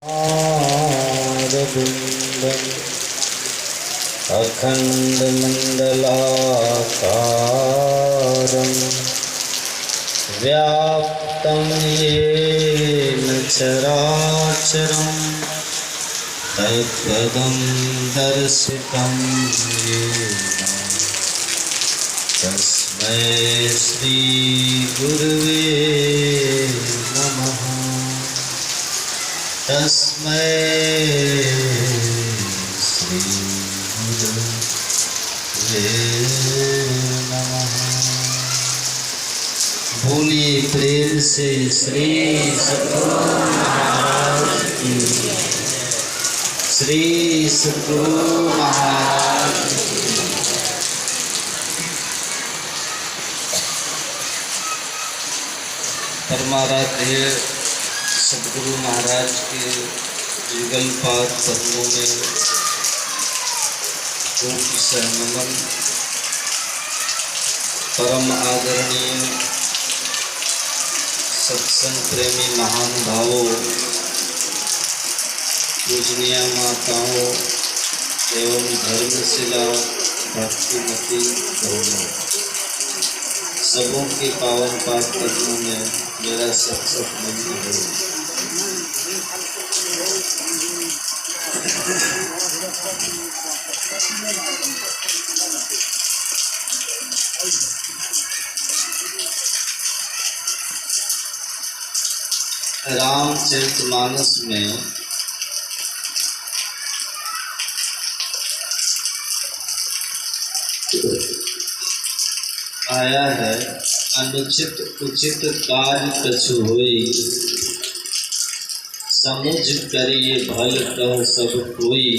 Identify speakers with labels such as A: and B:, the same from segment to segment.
A: आरविन्दम् अखण्डमण्डलाकारं व्याप्तं येन चराचरं तत्पदं दर्शितं येन तस्मै श्रीगुरुवे नमः। तस्मै श्रीगुरुवे नमः। बोलिए प्रेम से श्री सद्गुरु महाराज की, श्री सद्गुरु महाराज की। परमाराध्य सद्गुरु महाराज के युगल पाद पद्मों में कोटि नमन। परम आदरणीय सत्संग प्रेमी महान भावों, पूजनीय माताओं एवं धर्मशिला भक्तिमती बहनों, सबों के पावन पाद पद्मों में मेरा सत्संग मंदिर है। रामचरितमानस में आया है, अनुचित उचित कार्य कछु होई, समुझ करिए भल कह सब कोई,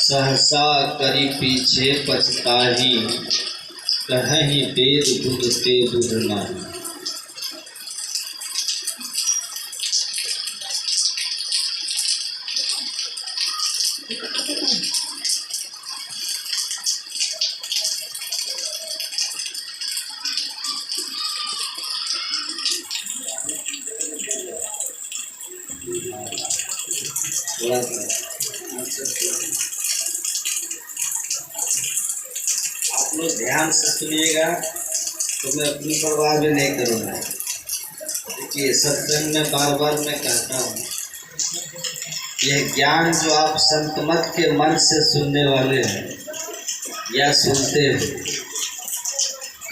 A: सहसा करी पीछे पछताही, कहीं वेद बुध ते बुध नाही। आप लोग ध्यान से सुनिएगा तो मैं अपनी परवाह भी नहीं करूँगा। देखिए सत्संग में बार बार मैं कहता हूँ, यह ज्ञान जो आप संत मत के मन से सुनने वाले हैं या सुनते हैं,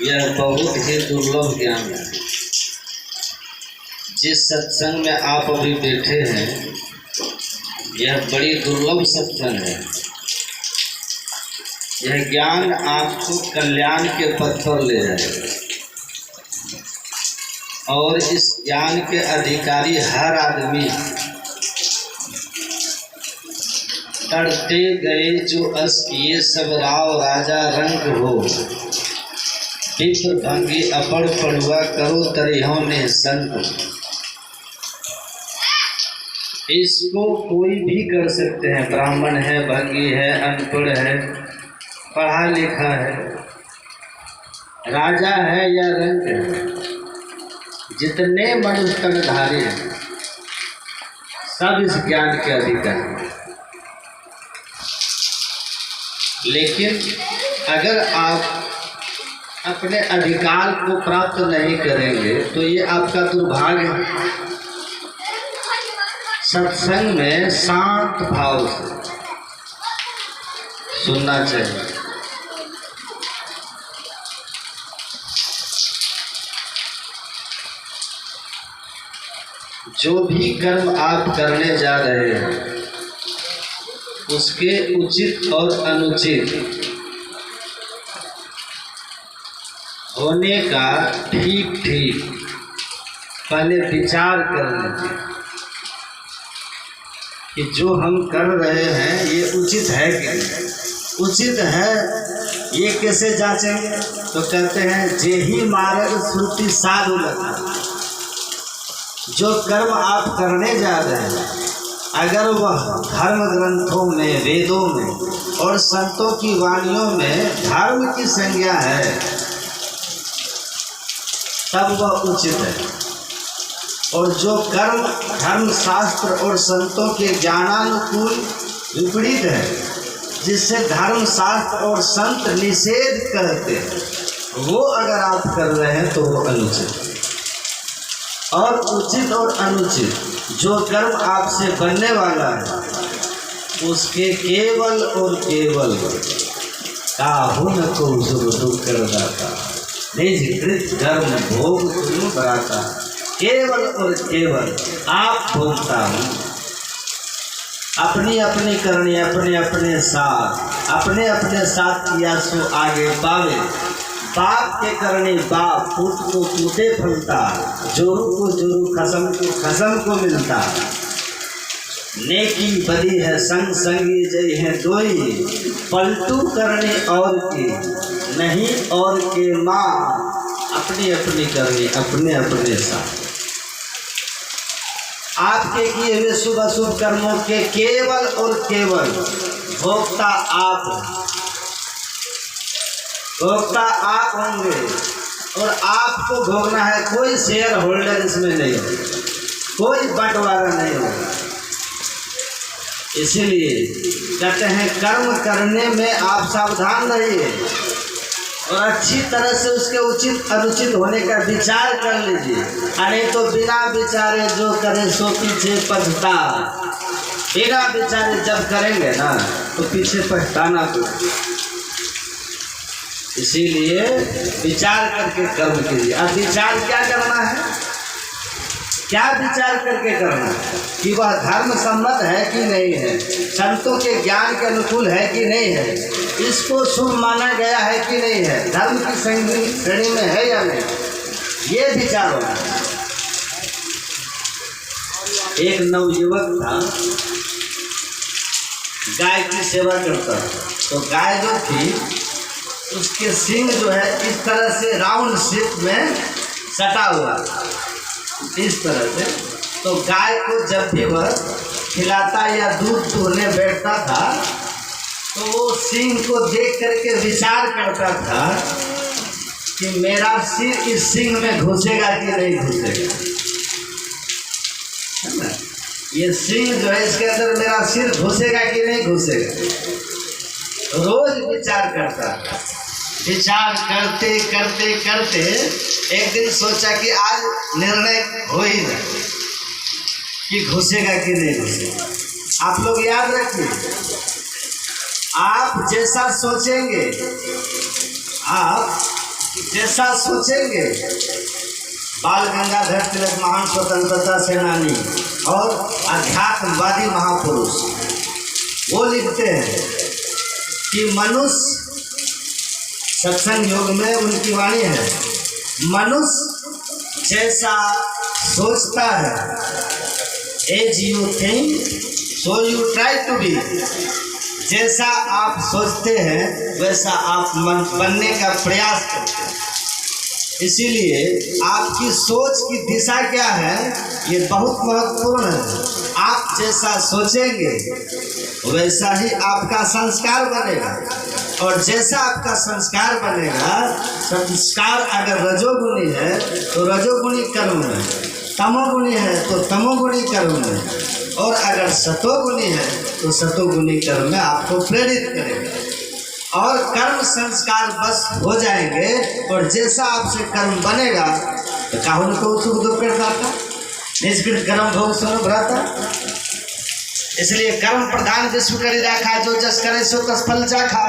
A: यह बहुत ही दुर्लभ ज्ञान है। जिस सत्संग में आप अभी बैठे हैं, यह बड़ी दुर्लभ सत्संग है। यह ज्ञान आपको कल्याण के पथ पर ले जाएगा और इस ज्ञान के अधिकारी हर आदमी तड़ते गए जो अस किए सब राव राजा रंग हो, विप्र भंगी अपड़ पड़ुआ करो तरिहों ने संग। इसको कोई भी कर सकते हैं, ब्राह्मण है, भंगी है, अनपढ़ है, पढ़ा लिखा है, राजा है या रंग है, जितने मनुष्य तनधारी हैं सब इस ज्ञान के अधिकारी हैं। लेकिन अगर आप अपने अधिकार को प्राप्त नहीं करेंगे तो ये आपका दुर्भाग्य है। सत्संग में शांत भाव से सुनना चाहिए। जो भी कर्म आप करने जा रहे हैं उसके उचित और अनुचित होने का ठीक पहले विचार कर लीजिए कि जो हम कर रहे हैं ये उचित है कि नहीं। उचित है ये कैसे जांचेंगे? तो कहते हैं जे ही मार्ग श्रुति साधु लगा। जो कर्म आप करने जा रहे हैं अगर वह धर्म ग्रंथों में, वेदों में और संतों की वाणियों में धर्म की संज्ञा है तब वह उचित है। और जो कर्म धर्म शास्त्र और संतों के ज्ञानानुकूल विपरीत है, जिससे धर्म शास्त्र और संत निषेध करते हैं, वो अगर आप कर रहे हैं तो वो अनुचित है। और उचित और अनुचित जो कर्म आपसे बनने वाला है, उसके केवल और केवल काहू न को शुभ दुख कर दाता, निज कृत धर्म भोग तुम बराता। केवल और केवल आप भोगता हूँ, अपनी अपनी करनी अपने अपने साथ किया सो आगे पावे। बाप के करने बाप, पुत को पुते फलता, जोरू को जोरू खसम को मिलता। नेकी बदी है संग संगी जय है दोई, पलटू करने और की नहीं और के माँ। अपनी अपनी करनी अपने साथ। आपके किए हुए शुभ अशुभ कर्मों के केवल और केवल भोक्ता आप होंगे, और आपको भोगना है। कोई शेयर होल्डर इसमें नहीं होगा, कोई बंटवारा नहीं होगा। इसीलिए कहते हैं कर्म करने में आप सावधान रहिए और अच्छी तरह से उसके उचित अनुचित होने का विचार कर लीजिए। नहीं तो बिना विचारे जो करे सो पीछे पछता। बिना विचारे जब करेंगे ना तो पीछे पछताना पड़ेगा। इसीलिए विचार करके कर्म कीजिए। अब विचार क्या करना है, क्या विचार करके करना है कि वह धर्म सम्मत है कि नहीं है, संतों के ज्ञान के अनुकूल है कि नहीं है, इसको शुभ माना गया है कि नहीं है, धर्म की श्रेणी में है या नहीं, ये विचार होना है। एक नवयुवक था, गाय की सेवा करता था। तो गाय जो थी उसके सींग जो है इस तरह से राउंड शेप में सटा हुआ, इस तरह से। तो गाय को जब भी वह खिलाता या दूध दुहने बैठता था तो वो सींग को देख करके विचार करता था कि मेरा सिर इस सींग में घुसेगा कि नहीं घुसेगा, है ना। ये सींग जो है इसके अंदर मेरा सिर घुसेगा कि नहीं घुसेगा, रोज विचार करता था। विचार करते करते करते एक दिन सोचा कि आज निर्णय हो ही जाए कि घुसेगा कि नहीं घुसेगा। आप लोग याद रखिए, आप जैसा सोचेंगे, बाल गंगाधर तिलक महान स्वतंत्रता सेनानी और अध्यात्मवादी महापुरुष वो लिखते हैं कि मनुष्य, सत्संग योग में उनकी वाणी है, मनुष्य जैसा सोचता है, as you think so you try to be. जैसा आप सोचते हैं वैसा आप बनने का प्रयास करते हैं। इसीलिए आपकी सोच की दिशा क्या है ये बहुत महत्वपूर्ण है। आप जैसा सोचेंगे वैसा ही आपका संस्कार बनेगा, और जैसा आपका संस्कार बनेगा, संस्कार अगर रजोगुणी है तो रजोगुणी कर्म में, तमोगुणी है तो तमोगुणी कर्म में, और अगर सतोगुणी है तो सतोगुणी कर्म में आपको प्रेरित करेगा। और कर्म संस्कार बस हो जाएंगे, और जैसा आपसे कर्म बनेगा तो काहुन को सुख दुख करता था, निष्कृत कर्म भोग सुनो भ्राता। इसलिए कर्म प्रधान विश्व करी राखा, जो जस करे सो तस फल चाखा।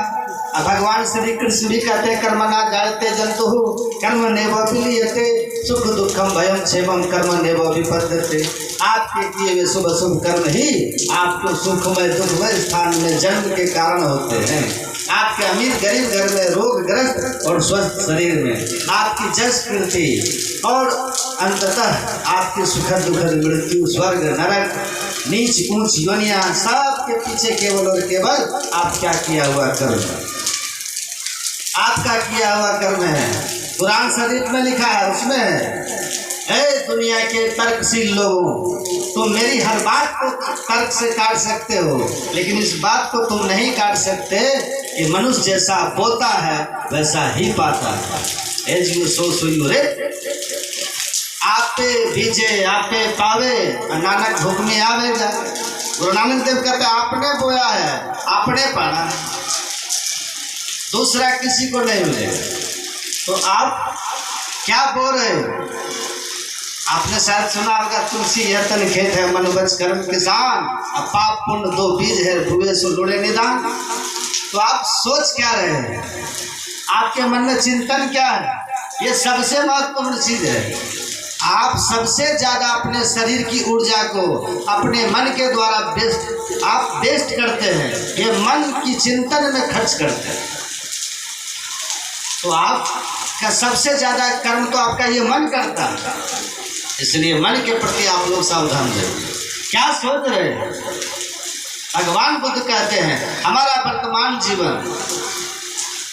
A: भगवान श्री कृष्ण भी कहते कर्म ना जायते जंतु कर्म नेव विलीयते, सुख दुखम भयम क्षेमम कर्म नेव विपद्यते। आपके किए हुए शुभ शुभ कर्म ही आपको सुखमय दुखमय स्थान में जन्म के कारण होते हैं। आपके अमीर गरीब घर में, रोगग्रस्त और स्वस्थ शरीर में, आपकी जस कीर्ति और अंततः आपकी सुखद दुखद मृत्यु, स्वर्ग नरक, नीच ऊंच योनिया, सब के पीछे केवल और केवल आप क्या किया हुआ कर्म, आपका किया हुआ कर्म है। कुरान शरीफ में लिखा है, उसमें है, ऐ दुनिया के तर्कशील लोगों, तुम मेरी हर बात को तर्क से काट सकते हो, लेकिन इस बात को तुम नहीं काट सकते कि मनुष्य जैसा बोता है वैसा ही पाता है। एज यू सो यू रे। आप आपे बीजे आपे पावे, नानक हुक्मी आवेगा। गुरु नानक देव कहते आपने बोया है आपने पाना, दूसरा किसी को नहीं मिलेगा। तो आप क्या बोल रहे हो? आपने शायद सुना होगा तुलसी यह तन खेत है मन बच कर्म किसान, अब पाप पुण्य दो बीज है भुए सो लुड़े निदान। तो आप सोच क्या रहे हैं? आपके मन में चिंतन क्या है? ये सबसे महत्वपूर्ण चीज है। आप सबसे ज्यादा अपने शरीर की ऊर्जा को अपने मन के द्वारा आप वेस्ट करते हैं, ये मन की चिंतन में खर्च करते हैं। तो आपका सबसे ज्यादा कर्म तो आपका ये मन करता है, इसलिए मन के प्रति आप लोग सावधान रहिए। क्या सोच रहे हैं? भगवान बुद्ध कहते हैं हमारा वर्तमान जीवन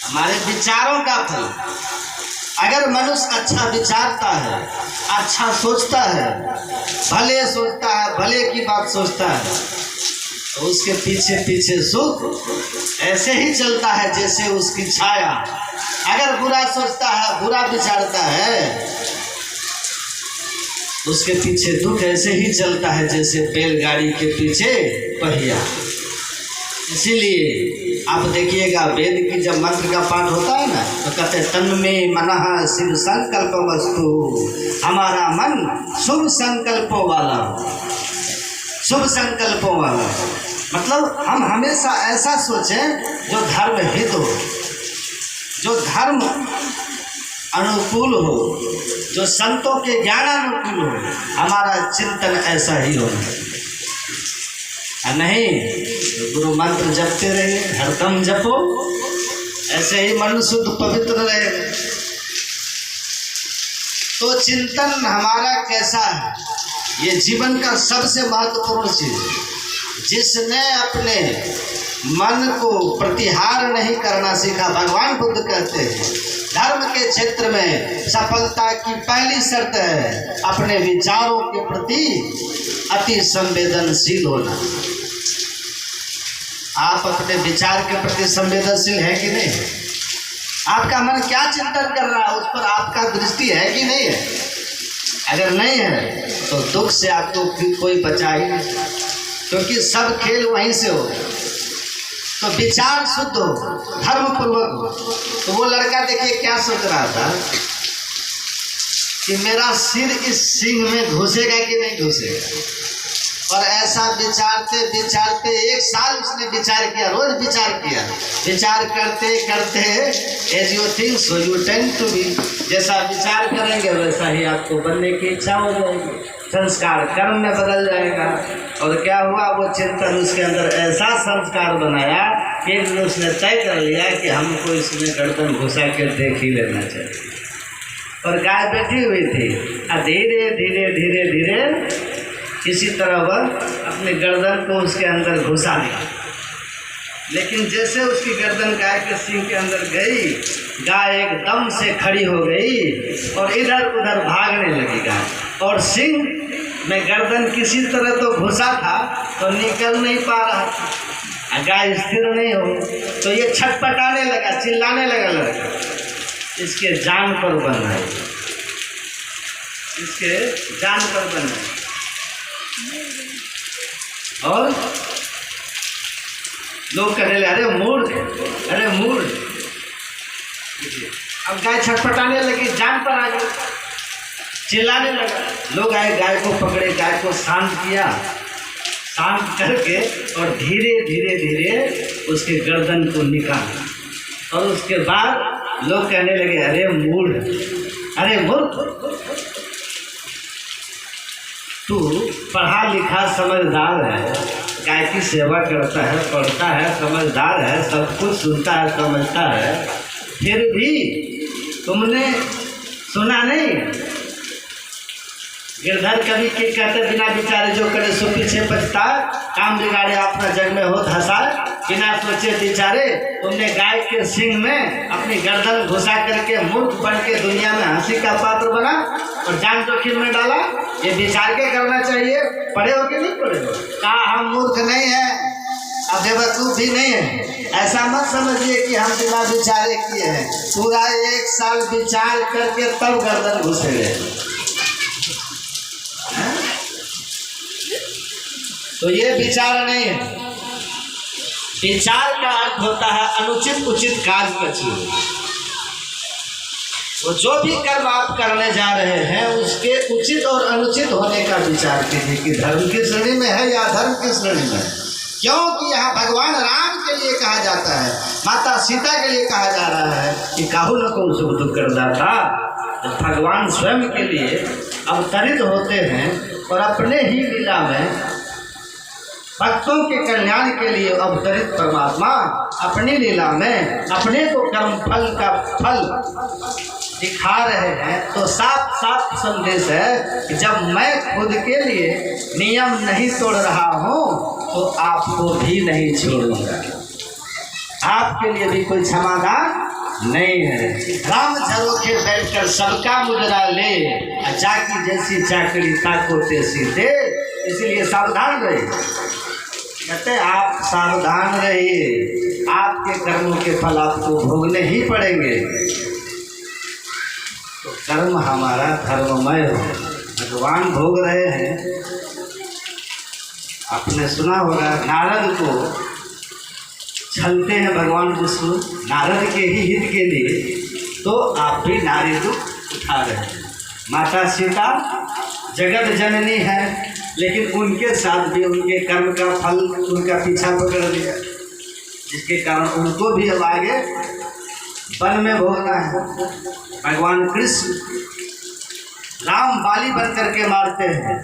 A: हमारे विचारों का फल। अगर मनुष्य अच्छा विचारता है, अच्छा सोचता है, भले सोचता है, भले की बात सोचता है, तो उसके पीछे पीछे सुख ऐसे ही चलता है जैसे उसकी छाया। अगर बुरा सोचता है, बुरा विचारता है, उसके पीछे दुख ऐसे ही चलता है जैसे बैलगाड़ी के पीछे पहिया। इसीलिए आप देखिएगा वेद की जब मंत्र का पाठ होता है ना, तो कहते हैं तन में मनः शिव संकल्प वस्तु, हमारा मन शुभ संकल्पों वाला, शुभ संकल्पों वाला। मतलब हम हमेशा ऐसा सोचें जो धर्म हित हो, जो धर्म अनुकूल हो, जो संतों के ज्ञान अनुकूल हो। हमारा चिंतन ऐसा ही होना, नहीं गुरु मंत्र जपते रहिए, हरदम जपो, ऐसे ही मन शुद्ध पवित्र रहे। तो चिंतन हमारा कैसा है, ये जीवन का सबसे महत्वपूर्ण चीज। जिसने अपने मन को प्रतिहार नहीं करना सीखा, भगवान बुद्ध कहते हैं धर्म के क्षेत्र में सफलता की पहली शर्त है अपने विचारों के प्रति अति संवेदनशील होना। आप अपने विचार के प्रति संवेदनशील है कि नहीं? आपका मन क्या चिंतन कर रहा है, उस पर आपका दृष्टि है कि नहीं है? अगर नहीं है तो दुख से आपको कोई बचा ही नहीं, क्योंकि सब खेल वहीं से हो। तो विचार शुद्ध हो, धर्म पूर्वक हो। तो वो लड़का देखिए क्या सोच रहा था कि मेरा सिर इस सिंह में घुसेगा कि नहीं घुसेगा। और ऐसा विचारते विचारते 1 साल उसने विचार किया, रोज विचार किया। विचार करते करते as you think so you tend to be, जैसा विचार करेंगे वैसा ही आपको बनने की इच्छा हो जाएगी, संस्कार कर्म में बदल जाएगा। और क्या हुआ, वो चिंतन उसके अंदर ऐसा संस्कार बनाया कि उसने तय कर लिया कि हमको इसमें गर्दन घुसा के देख ही लेना चाहिए। और गाय बैठी हुई थी, धीरे धीरे धीरे धीरे इसी तरह वह अपने गर्दन को उसके अंदर घुसा दिया। लेकिन जैसे उसकी गर्दन गाय के सिंह के अंदर गई, गाय एकदम से खड़ी हो गई और इधर उधर भागने लगी गाय। और सिंह में गर्दन किसी तरह तो घुसा था तो निकल नहीं पा रहा था, गाय स्थिर नहीं हो, तो ये छटपटाने लगा, चिल्लाने लगा लड़का, इसके जान पर बना है, इसके जान पर बना है। और लोग कहने लगे अरे मूर्ख, अरे मूर्ख। अब गाय छटपटाने लगी, जान पर आ गई, चिल्लाने लगा। लोग आए, गाय को पकड़े, गाय को शांत किया, शांत करके और धीरे धीरे धीरे उसके गर्दन को निकाला। और उसके बाद लोग कहने लगे अरे मूर्ख, अरे मूर्ख, तू पढ़ा लिखा समझदार है, गाय की सेवा करता है, पढ़ता है, समझदार है, सब कुछ सुनता है, समझता है, फिर भी तुमने सुना नहीं। गिरधर कवि के कहते बिना विचारे जो करे सो पीछे पछता, काम बिगाड़े अपना जग में हो धसा। बिना सोचे विचारे तुमने गाय के सिंह में अपनी गर्दन घुसा करके मूर्ख बन के दुनिया में हंसी का पात्र बना और जान जोखिम में डाला। ये विचार के करना चाहिए। पढ़े हो कि नहीं पढ़े हो? कहा हम मूर्ख नहीं हैं, अब बेवकूफ भी नहीं है। ऐसा मत समझिए कि हम बिना विचारे किए हैं, पूरा 1 साल विचार करके तब गर्दन घुसे गए। तो ये विचार नहीं है। विचार का अर्थ होता है अनुचित उचित काज का चीज। तो जो भी कर्म आप करने जा रहे हैं उसके उचित और अनुचित होने का विचार कीजिए कि धर्म की श्रेणी में है या अधर्म की श्रेणी में है। क्योंकि यहाँ भगवान राम के लिए कहा जाता है, माता सीता के लिए कहा जा रहा है कि काहू न को सुख दुख कर दाता। जब भगवान स्वयं के लिए अवतरित होते हैं और अपने ही लीला में भक्तों के कल्याण के लिए अवतरित परमात्मा अपनी लीला में अपने को कर्म फल का फल दिखा रहे हैं, तो साफ साफ संदेश है कि जब मैं खुद के लिए नियम नहीं तोड़ रहा हूँ तो आपको भी नहीं छोड़ूंगा। आपके लिए भी कोई समाधान नहीं है। राम झरोखे बैठकर सबका मुजरा ले, जाकी जैसी चाकरी ताको तेसी दे। इसलिए सावधान रहिए, कहते आप सावधान रहिए, आपके कर्मों के फल आपको भोगने ही पड़ेंगे। तो कर्म हमारा धर्ममय हो। भगवान भोग रहे हैं। आपने सुना होगा नारद को छलते हैं भगवान विष्णु नारद के ही हित के लिए, तो आप भी नारी दुख उठा रहे हैं। माता सीता जगत जननी है, लेकिन उनके साथ भी उनके कर्म का फल उनका पीछा पकड़ लिया, जिसके कारण उनको भी अब आगे वन में भोगना है। भगवान कृष्ण राम बाली बन करके मारते हैं,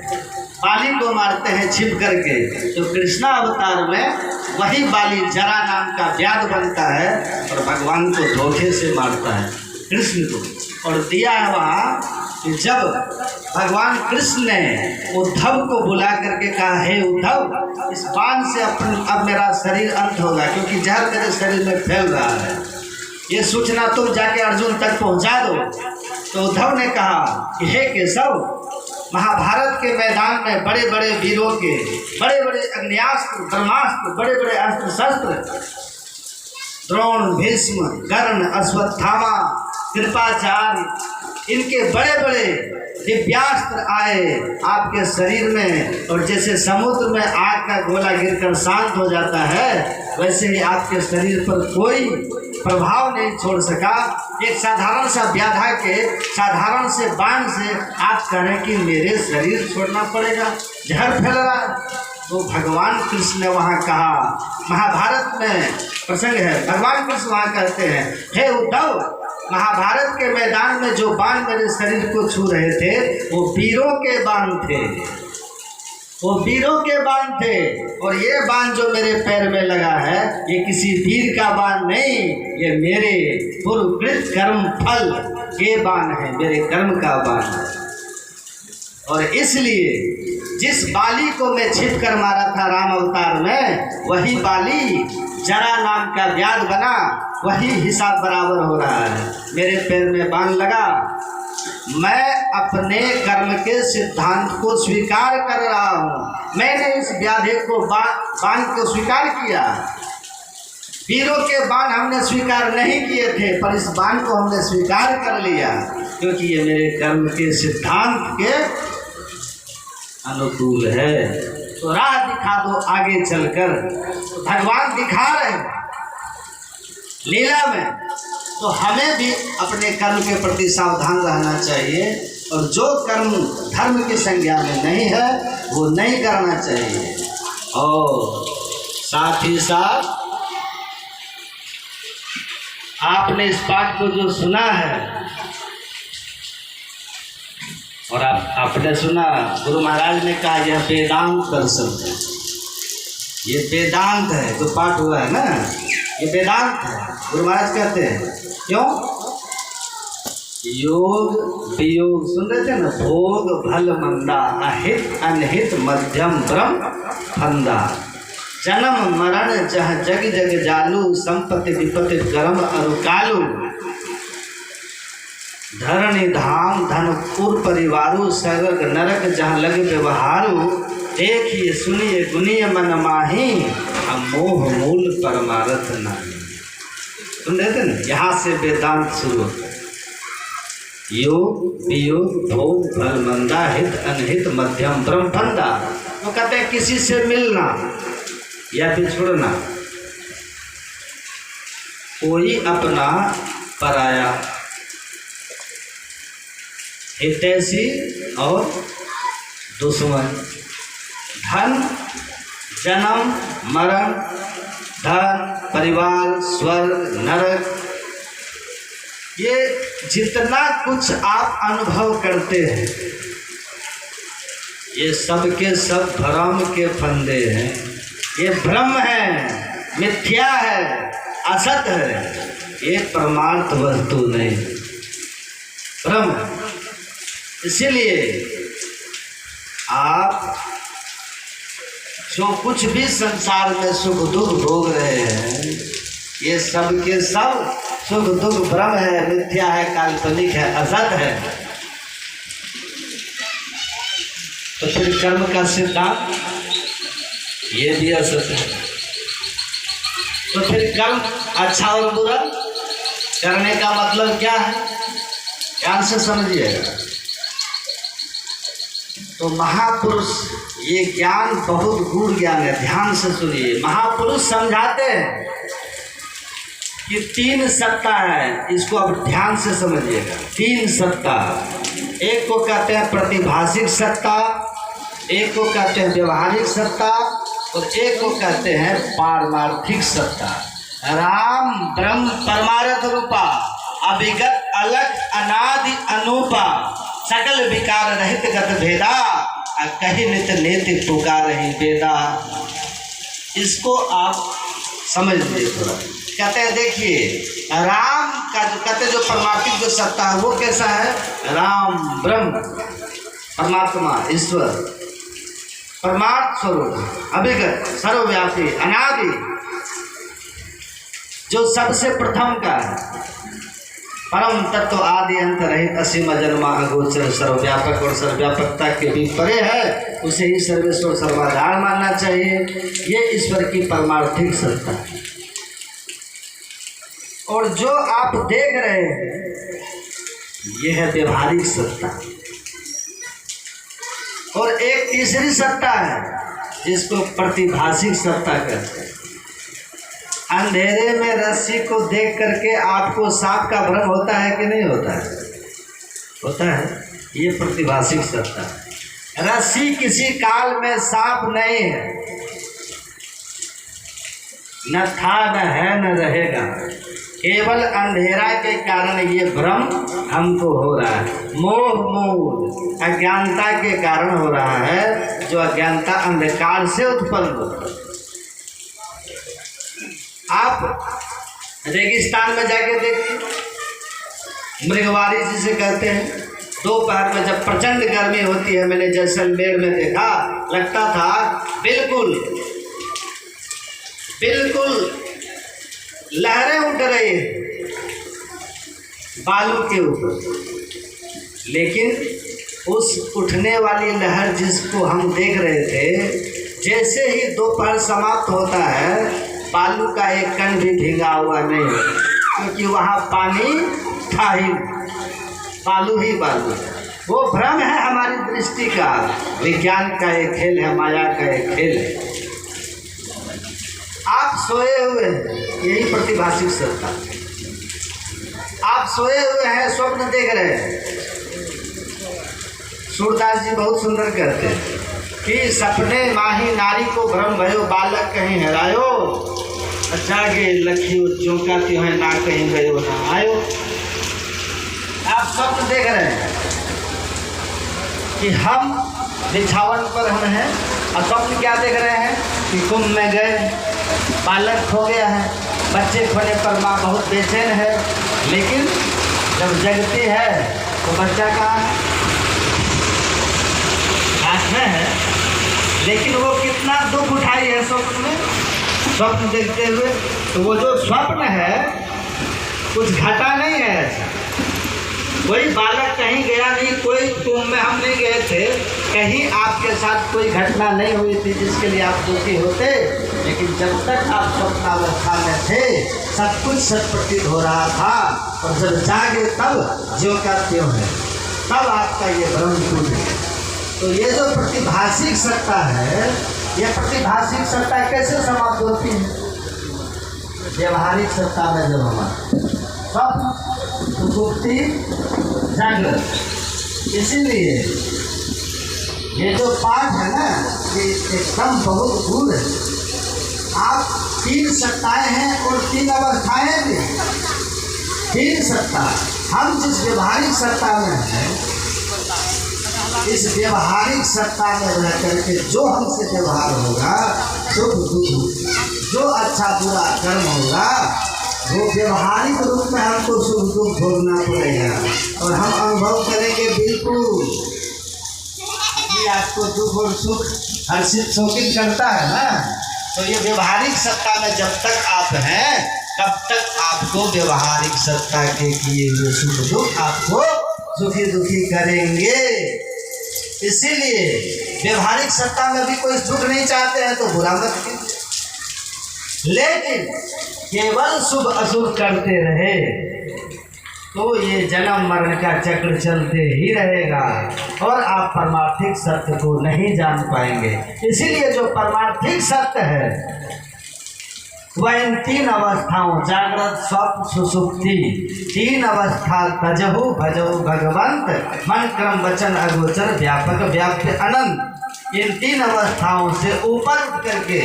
A: बाली को मारते हैं छिप करके। तो कृष्णा अवतार में वही बाली जरा नाम का व्याध बनता है और भगवान को धोखे से मारता है कृष्ण को। और दिया है वहाँ कि जब भगवान कृष्ण ने उद्धव को बुला करके कहा, हे उद्धव, इस बाण से अब मेरा शरीर अंत होगा, क्योंकि जहर मेरे शरीर में फैल रहा है, ये सूचना तुम जाके अर्जुन तक पहुंचा दो। तो उद्धव ने कहा कि हे केशव, महाभारत के मैदान में बड़े बड़े वीरों के बड़े बड़े अग्न्यास्त्र ब्रह्मास्त्र बड़े बड़े अस्त्र शस्त्र द्रोण भीष्म कर्ण अश्वत्थामा कृपाचार्य, इनके बड़े बड़े दिव्यास्त्र आए आपके शरीर में, और जैसे समुद्र में आग का गोला गिरकर शांत हो जाता है, वैसे ही आपके शरीर पर कोई प्रभाव नहीं छोड़ सका। एक साधारण सा व्याधा के साधारण से बाण से आप कहें कि मेरे शरीर छोड़ना पड़ेगा, जहर फैल रहा है। तो भगवान कृष्ण ने वहाँ कहा, महाभारत में प्रसंग है, भगवान कृष्ण वहाँ कहते हैं, हे उद्धव, महाभारत के मैदान में जो बाण मेरे शरीर को छू रहे थे वो वीरों के बाण थे, वो वीरों के बाण थे, और ये बाण जो मेरे पैर में लगा है ये किसी वीर का बाण नहीं, ये मेरे पूर्वकृत कर्म फल के बाण है, मेरे कर्म का बाण है। और इसलिए जिस बाली को मैं छिप कर मारा था राम अवतार में, वही बाली जरा नाम का व्याध बना, वही हिसाब बराबर हो रहा है। मेरे पैर में बाण लगा, मैं अपने कर्म के सिद्धांत को स्वीकार कर रहा हूँ। मैंने इस व्याधि को बाण को स्वीकार किया। वीरों के बाण हमने स्वीकार नहीं किए थे, पर इस बाण को हमने स्वीकार कर लिया, क्योंकि ये मेरे कर्म के सिद्धांत के अनुकूल है। तो राह दिखा दो आगे चलकर, भगवान दिखा रहे हैं लीला में, तो हमें भी अपने कर्म के प्रति सावधान रहना चाहिए, और जो कर्म धर्म की संज्ञा में नहीं है वो नहीं करना चाहिए। और साथ ही साथ आपने इस पाठ को जो सुना है, और आपने सुना गुरु महाराज ने कहा यह वेदांत दर्शन है, ये वेदांत है, जो पाठ हुआ है ना ये वेदांत है। गुरु महाराज कहते हैं क्यों, योग वियोग सुन रहे थे ना, भोग भल मंदा अहित अनहित मध्यम ब्रह्म फंदा, जन्म मरण जह जग जग जालू, संपत्ति विपत्ति कर्म अरुकालू, धरणी धाम धनपुर परिवारू, स्वर्ग नरक जहाँ लग व्यवहारू, देखिए सुनिए गुनिय मन माही, हम मोह मूल परमारथ नहीं। सुन रहे थे ना, यहाँ से वेदांत शुरू होता है। योग वियोग भोग फल मंदा हित अनहित मध्यम ब्रह्म फंदा, तो कहते हैं किसी से मिलना या बिछुड़ना, कोई अपना पराया, हितैषी और दुश्मन, धन, जन्म, मरण, धन, परिवार, स्वर्ग, नरक, ये जितना कुछ आप अनुभव करते हैं ये सब के सब भ्रम के फंदे हैं। ये भ्रम है, मिथ्या है, असत है, ये परमार्थ वस्तु नहीं, भ्रम। इसीलिए आप जो कुछ भी संसार में सुख दुख भोग रहे हैं ये सब के सब सुख दुख भ्रम है, मिथ्या है, काल्पनिक है, असत है। तो फिर कर्म का सिद्धांत ये भी असत है। तो फिर कर्म अच्छा और बुरा करने का मतलब क्या है, ध्यान से समझिएगा। तो महापुरुष, ये ज्ञान बहुत गूढ़ ज्ञान है, ध्यान से सुनिए। महापुरुष समझाते हैं कि तीन सत्ता है, इसको अब ध्यान से समझिएगा। तीन सत्ता, एक को कहते हैं प्रतिभाषिक सत्ता, एक को कहते हैं व्यवहारिक सत्ता और एक को कहते हैं पारमार्थिक सत्ता। राम ब्रह्म परमार्थ रूपा, अभिगत अलग अनादि अनूपा, सकल विकार रहित गत भेदा, कही नित नेति पुकारहि वेदा। इसको आप समझ लीजिए थोड़ा। कहते हैं देखिए, राम का जो कहते हैं जो परमार्थिक जो सत्ता है वो कैसा है, राम ब्रह्म परमात्मा ईश्वर परमार्थ स्वरूप, अभिगत सर्वव्यापी अनादि, जो सबसे प्रथम का है, परम तत्व आदि अंत रहित असीम जन्मा अगोचर सर्वव्यापक और सर्वव्यापकता के भी परे है, उसे ही सर्वेश्वर सर्वाधार मानना चाहिए। ये ईश्वर की परमार्थिक सत्ता है। और जो आप देख रहे हैं ये है व्यवहारिक सत्ता। और एक तीसरी सत्ता है जिसको प्रतिभाषिक सत्ता कहते हैं। अंधेरे में रस्सी को देख करके आपको सांप का भ्रम होता है कि नहीं होता है, होता है। ये प्रतिभाषिक सत्ता है। रस्सी किसी काल में सांप नहीं है, न था न है न रहेगा, केवल अंधेरा के कारण ये भ्रम हमको हो रहा है। मोह मूल अज्ञानता के कारण हो रहा है, जो अज्ञानता अंधकार से उत्पन्न होता है। आप रेगिस्तान में जाके देखिए, मृगवारी जिसे कहते हैं, दोपहर में जब प्रचंड गर्मी होती है, मैंने जैसलमेर में देखा, लगता था बिल्कुल बिल्कुल लहरें उठ रही हैं बालू के ऊपर। लेकिन उस उठने वाली लहर जिसको हम देख रहे थे, जैसे ही दोपहर समाप्त होता है बालू का एक कण भी भीगा हुआ नहीं, क्योंकि वहाँ पानी था ही, बालू ही बालू। वो भ्रम है हमारी दृष्टि का, विज्ञान का एक खेल है, माया का एक खेल है। आप सोए हुए हैं, यही प्रतिभाषिक सत्ता। आप सोए हुए हैं, स्वप्न देख रहे हैं। सूरदास जी बहुत सुंदर कहते हैं कि सपने माही नारी को भ्रम भयो, बालक कहीं हेरायो, जागे लखियो चौंका त्यों है, ना कहीं गयो ना आयो। आप स्वप्न देख रहे हैं कि हम बिछावन पर हम हैं, और स्वप्न क्या देख रहे हैं कि कुंभ में गए, बालक खो गया है, बच्चे खोने पर माँ बहुत बेचैन है। लेकिन जब जगती है तो बच्चा कहाँ है, हाथ में है। लेकिन वो कितना दुख उठाई है स्वप्न में, स्वप्न देखते हुए। तो वो जो स्वप्न है कुछ घटा नहीं है ऐसा। कोई बालक कहीं गया नहीं, कोई कुंभ में हम नहीं गए थे, कहीं आपके साथ कोई घटना नहीं हुई थी जिसके लिए आप दुखी होते। लेकिन जब तक आप स्वप्नावस्था में थे सब कुछ सच प्रतीत हो रहा था, और जब जागे तब ज्यों का त्यों है, तब आपका ये भ्रम टूट गया। तो ये जो प्रतिभाषिक सत्ता है, ये प्रतिभाषिक सत्ता कैसे समाप्त होती है? व्यवहारिक सत्ता में जब हमारा स्वप्न सुषुप्ति जागृत। इसीलिए ये जो पाठ है ना, ये एकदम बहुत दूर है। आप 3 सत्ताएं हैं और 3 अवस्थाएं भी। 3 सत्ता, हम जिस व्यवहारिक सत्ता में हैं, इस व्यवहारिक सत्ता में रह करके जो हमसे व्यवहार होगा, सुख दुख, जो अच्छा बुरा कर्म होगा, वो व्यवहारिक रूप में हमको सुख दुख भोगना पड़ेगा और हम अनुभव करेंगे बिल्कुल कि आपको दुख और सुख हर्षित शोकित करता है ना। तो ये व्यवहारिक सत्ता में जब तक आप हैं, तब तक आपको व्यवहारिक सत्ता के किए हुए सुख दुख आपको सुखी दुखी करेंगे। इसीलिए व्यवहारिक सत्ता में भी कोई सुख नहीं चाहते हैं तो बुरा मत कीजिए, लेकिन केवल शुभ अशुभ करते रहे तो ये जन्म मरण का चक्र चलते ही रहेगा और आप परमार्थिक सत्य को नहीं जान पाएंगे। इसीलिए जो परमार्थिक सत्य है वह इन 3 अवस्थाओं, जागृत स्वप्न सुषुप्ति, 3 अवस्था तजहु भजहु भगवंत, मन क्रम वचन अगोचर व्यापक व्याप्य अनंत, इन 3 अवस्थाओं से ऊपर उठ करके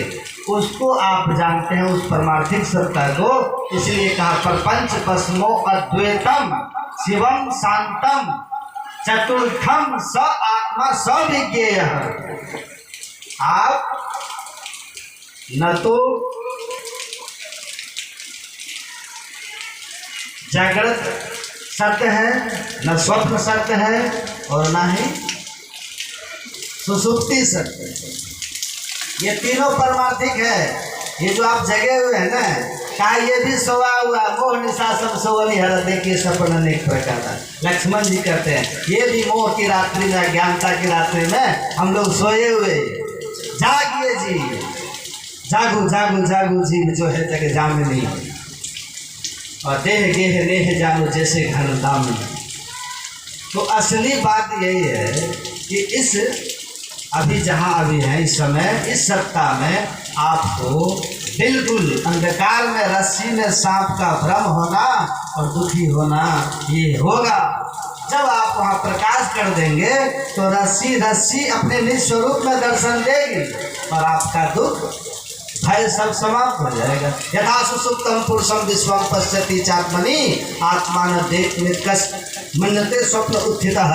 A: उसको आप जानते हैं, उस परमार्थिक सत्ता को। इसलिए कहा प्रपंच पस्मो अद्वैतम शिवम शांतम चतुर्थम स आत्मा स विज्ञेय। आप न तो जागृत सत्य है, न स्वप्न सत्य है और न ही सुषुप्ति सत्य। ये तीनों परमार्थिक है। ये जो आप जगे हुए हैं ना, कहा ये भी सोया हुआ मोह निशा सब सोवनी हर देखिए सपन अनेक प्रकार। लक्ष्मण जी कहते हैं ये भी मोह की रात्रि में, अज्ञानता की रात्रि में हम लोग सोए हुए। जागिए जी, जागू जागू जागू जी जो है जगह जाम नहीं, और देह गेह नेह जानो जैसे घन दाम। तो असली बात यही है कि इस अभी जहाँ अभी है इस समय, इस सत्ता में आपको बिल्कुल अंधकार में रस्सी में सांप का भ्रम होना और दुखी होना ये होगा। जब आप वहाँ प्रकाश कर देंगे तो रस्सी अपने निज स्वरूप में दर्शन देगी और आपका दुख भय सब समाप्त हो जाएगा। यथा सुसुप्तम पुरुषम विश्वम पश्यति चात्मनि आत्मान देश मन्यते स्वप्न उत्थितः।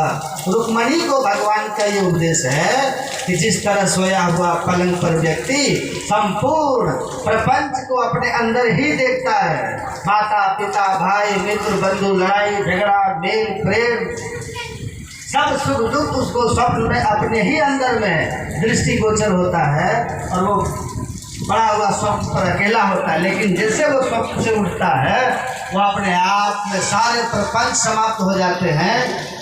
A: रुक्मणी को भगवान का ये उपदेश है कि जिस तरह सोया हुआ पलंग पर व्यक्ति संपूर्ण प्रपंच को अपने अंदर ही देखता है, माता पिता भाई मित्र बंधु लड़ाई झगड़ा मेल प्रेम सब सुख दुख उसको स्वप्न में अपने ही अंदर में दृष्टिगोचर होता है और वो बड़ा हुआ स्वप्न पर अकेला होता है। लेकिन जैसे वो स्वप्न से उठता है वो अपने आप में सारे प्रपंच समाप्त हो जाते हैं,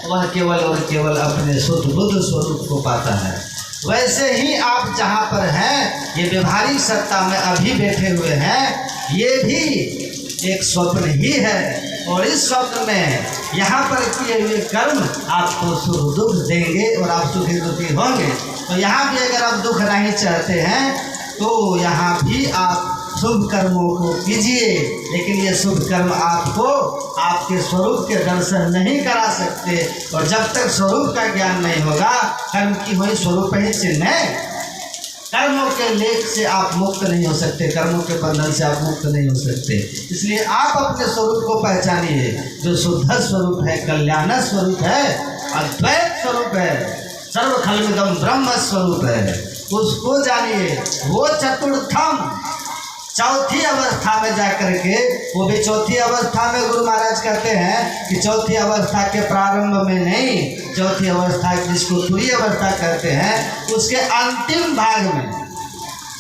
A: वह केवल और केवल अपने शुद्ध बुद्ध स्वरूप को पाता है। वैसे ही आप जहाँ पर हैं, ये व्यवहारिक सत्ता में अभी बैठे हुए हैं, ये भी एक स्वप्न ही है और इस स्वप्न में यहाँ पर किए हुए कर्म आपको सुख दुख देंगे और आप सुखी दुखी होंगे। तो यहाँ भी अगर आप दुख नहीं चाहते हैं तो यहाँ भी आप शुभ कर्मों को कीजिए, लेकिन ये शुभ कर्म आपको आपके स्वरूप के दर्शन नहीं करा सकते। और जब तक स्वरूप का ज्ञान नहीं होगा, कर्म की वही स्वरूप ही चिन्ह है। कर्मों के लेख से आप मुक्त नहीं हो सकते, कर्मों के बंधन से आप मुक्त नहीं हो सकते। इसलिए आप अपने स्वरूप को पहचानिए, जो शुद्ध स्वरूप है, कल्याण स्वरूप है, अद्वैत स्वरूप है, सर्वखलमिदं ब्रह्म स्वरूप है, उसको जानिए। वो चतुर्थम चौथी अवस्था में जाकर के, वो भी चौथी अवस्था में गुरु महाराज कहते हैं कि चौथी अवस्था के प्रारंभ में नहीं, चौथी अवस्था जिसको तुरीय अवस्था कहते हैं, उसके अंतिम भाग में,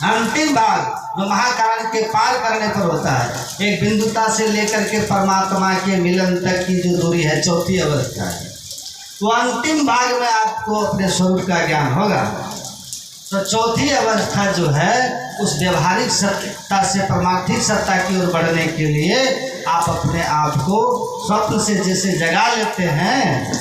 A: अंतिम भाग जो महाकारण के पार करने पर होता है, एक बिंदुता से लेकर के परमात्मा के मिलन तक की जो दूरी है, चौथी अवस्था है। तो अंतिम भाग में आपको अपने स्वरूप का ज्ञान होगा। तो चौथी अवस्था जो है, उस व्यवहारिक सत्ता से परमार्थिक सत्ता की ओर बढ़ने के लिए आप अपने आप को स्वप्न से जैसे जगा लेते हैं,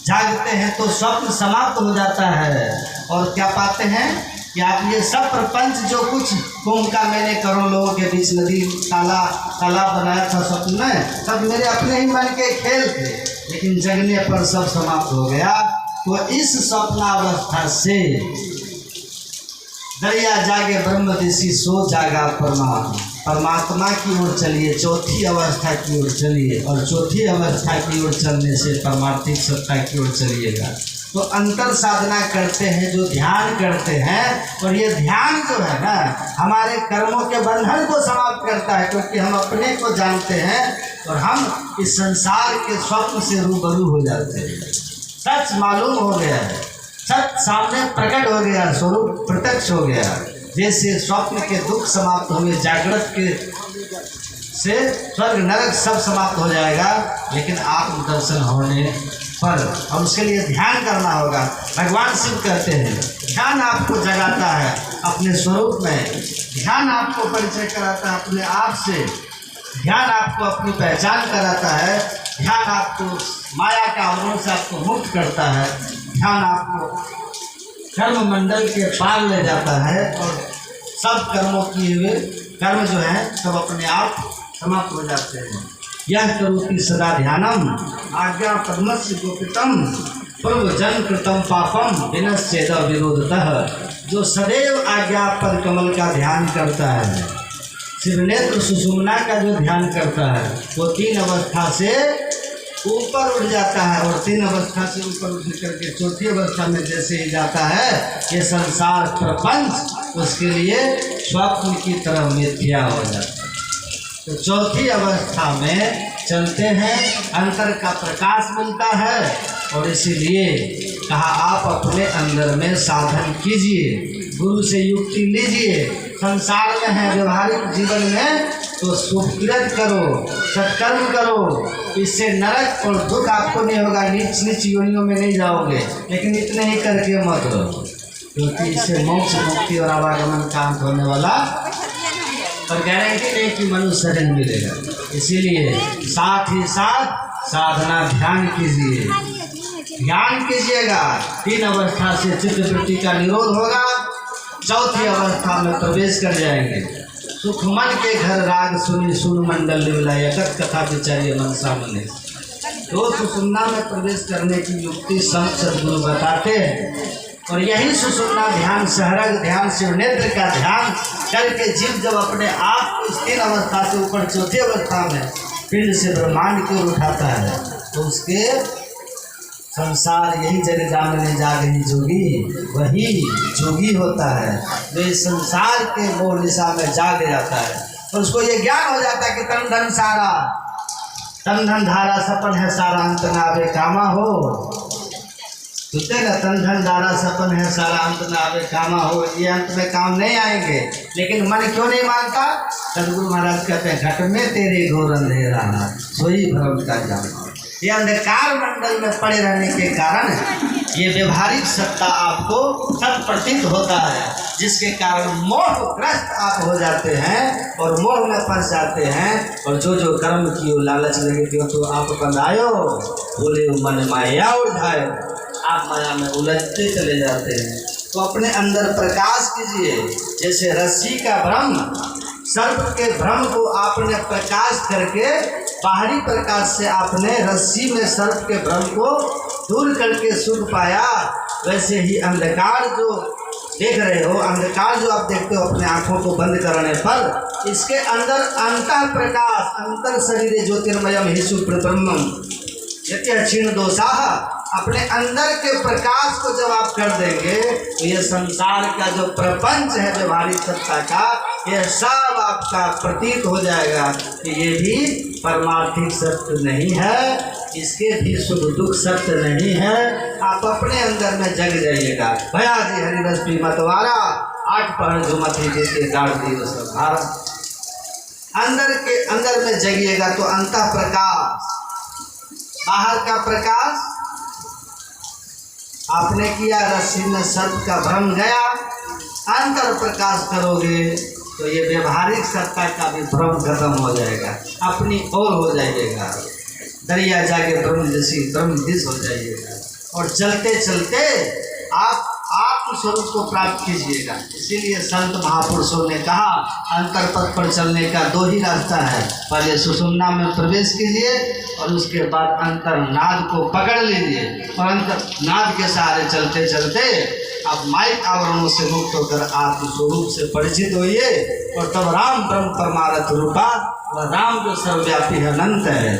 A: जागते हैं तो स्वप्न समाप्त हो जाता है और क्या पाते हैं कि आप ये सब प्रपंच जो कुछ कुंभ का मैंने करोड़ों लोगों के बीच नदी तालाब बनाया था स्वप्न में, सब मेरे अपने ही मन के खेल थे, लेकिन जगने पर सब समाप्त हो गया। तो इस स्वप्नावस्था से दरिया जागे ब्रह्म ऋषि सो जागा परमात्मा की ओर चलिए, चौथी अवस्था की ओर चलिए, और चौथी अवस्था की ओर चलने से परमार्थिक सत्ता की ओर चलिएगा। तो अंतर साधना करते हैं, जो ध्यान करते हैं, और ये ध्यान जो है ना हमारे कर्मों के बंधन को समाप्त करता है, क्योंकि हम अपने को जानते हैं और हम इस संसार के स्वप्न से रूबरू हो जाते हैं। सच मालूम हो गया है, सच सामने प्रकट हो गया, स्वरूप प्रत्यक्ष हो गया। जैसे स्वप्न के दुख समाप्त हुए, जागृत के से स्वर्ग नरक सब समाप्त हो जाएगा, लेकिन आत्मदर्शन होने पर, और उसके लिए ध्यान करना होगा। भगवान शिव कहते हैं ध्यान आपको जगाता है अपने स्वरूप में, ध्यान आपको परिचय कराता है अपने आप से, ध्यान आपको अपनी पहचान कराता है, ध्यान आपको माया के आवरण से आपको मुक्त करता है, ध्यान आपको कर्म मंडल के पार ले जाता है, और सब कर्मों किए हुए कर्म जो हैं सब अपने आप समाप्त हो जाते हैं। यह करोति सदा ध्यानम आज्ञा पद्मस्य गोपितम पूर्व जन्म कृतम पापम विनश्चेद विरोधतः। जो सदैव आज्ञा पद कमल का ध्यान करता है, शिवनेत्र सुषुम्ना का जो ध्यान करता है, वो 3 अवस्था से ऊपर उठ जाता है, और 3 अवस्था से ऊपर उठ करके चौथी अवस्था में जैसे ही जाता है, ये संसार प्रपंच उसके लिए स्वप्न की तरह मिथ्या हो जाता है। तो चौथी अवस्था में चलते हैं, अंतर का प्रकाश मिलता है, और इसीलिए कहा आप अपने अंदर में साधन कीजिए, गुरु से युक्ति लीजिए। संसार में है व्यवहारिक जीवन में तो सुकृत करो, सत्कर्म करो, इससे नरक और दुख आपको नहीं होगा, नीच नीच योनियों में नहीं जाओगे, लेकिन इतने ही करके मत रहो, क्योंकि इससे मोक्ष मुक्ति और आवागमन का अंत होने वाला, और गारंटी नहीं कि मनुष्य शरीर मिलेगा। इसीलिए साथ ही साथ साधना ध्यान कीजिए, ध्यान कीजिएगा। 3 अवस्था से चित्तवृत्ति का निरोध होगा, चौथी अवस्था में प्रवेश कर जाएंगे। सुख मन के घर राग सुनी सुन मंडल लिवला एकत कथा विचार्य मनसा मने। तो सुषुम्ना में प्रवेश करने की युक्ति संत सद्गुरु बताते हैं, और यही सुषुम्ना ध्यान, सहरग ध्यान, शिवनेत्र का ध्यान करके जीव जब अपने आप को इस 3 अवस्था से ऊपर चौथी अवस्था में पिंड से ब्रह्मांड की ओर उठाता है, तो उसके संसार यही जग जामने जागही जोगी, वही जोगी होता है जो इस संसार के मोह निशा में जाग जाता है, और उसको ये ज्ञान हो जाता है कि तन धन सारा, तन धन धारा सपन है सारा, अंत न आवे कामा हो। सुनते ना, तन धन धारा सपन है सारा, अंत न आवे कामा हो। ये अंत में काम नहीं आएंगे, लेकिन मन क्यों नहीं मानता? सदगुरु महाराज कहते हैं घट में तेरे घोर अंधेरा है, सोई भ्रम का जाना। ये अंधकार मंडल में पड़े रहने के कारण ये व्यवहारिक सत्ता आपको सब प्रतीत होता है, जिसके कारण मोहग्रस्त आप हो जाते हैं और मोह में फंस जाते हैं, और जो जो कर्म कियो लालच लगे क्यों तो आप बंधायो, बोले मन माया उठायो, आप माया में उलझते चले जाते हैं। तो अपने अंदर प्रकाश कीजिए, जैसे रस्सी का भ्रम, सर्प के भ्रम को आपने प्रकाश करके, बाहरी प्रकाश से आपने रस्सी में सर्प के भ्रम को दूर करके सुख पाया, वैसे ही अंधकार जो देख रहे हो, अंधकार जो आप देखते हो अपने आँखों को बंद करने पर, इसके अंदर अंतः प्रकाश, अंतर शरीर ज्योतिर्मयम ही सुब्रह्मण्यम यति क्षीण दोषाः, अपने अंदर के प्रकाश को जब आप कर देंगे तो ये संसार का जो प्रपंच है व्यवहारिक सत्ता का, यह सब आपका प्रतीत हो जाएगा कि ये भी परमार्थिक सत्य नहीं है, इसके भी सुख दुख सत्य नहीं है। आप अपने अंदर में जग जाइएगा। भया जी हरिरस पी मतवारा, 8 पहर झुमती देते गाड़ दी सहारा। अंदर के अंदर में जगिएगा तो अंतः प्रकाश, बाहर का प्रकाश आपने किया, रस्सी में सर्प का भ्रम गया, अंतर प्रकाश करोगे तो ये व्यवहारिक सत्ता का भी भ्रम खत्म हो जाएगा, अपनी ओर हो जाइएगा। दरिया जाके ब्रह्म जैसी ब्रह्म दिश हो जाइएगा। और चलते चलते आप आत्मस्वरूप को प्राप्त कीजिएगा। इसीलिए संत महापुरुषों ने कहा अंतर पथ पर चलने का दो ही रास्ता है, पहले सुषुम्ना में प्रवेश कीजिए और उसके बाद अंतर्नाद को पकड़ लीजिए और अंतर्नाद के सहारे चलते चलते आप माइक आवरणों से मुक्त होकर आत्मस्वरूप से परिचित होइए और तब राम ब्रह्म परमार्थ रूपा वह राम जो सर्वव्यापी अनंत है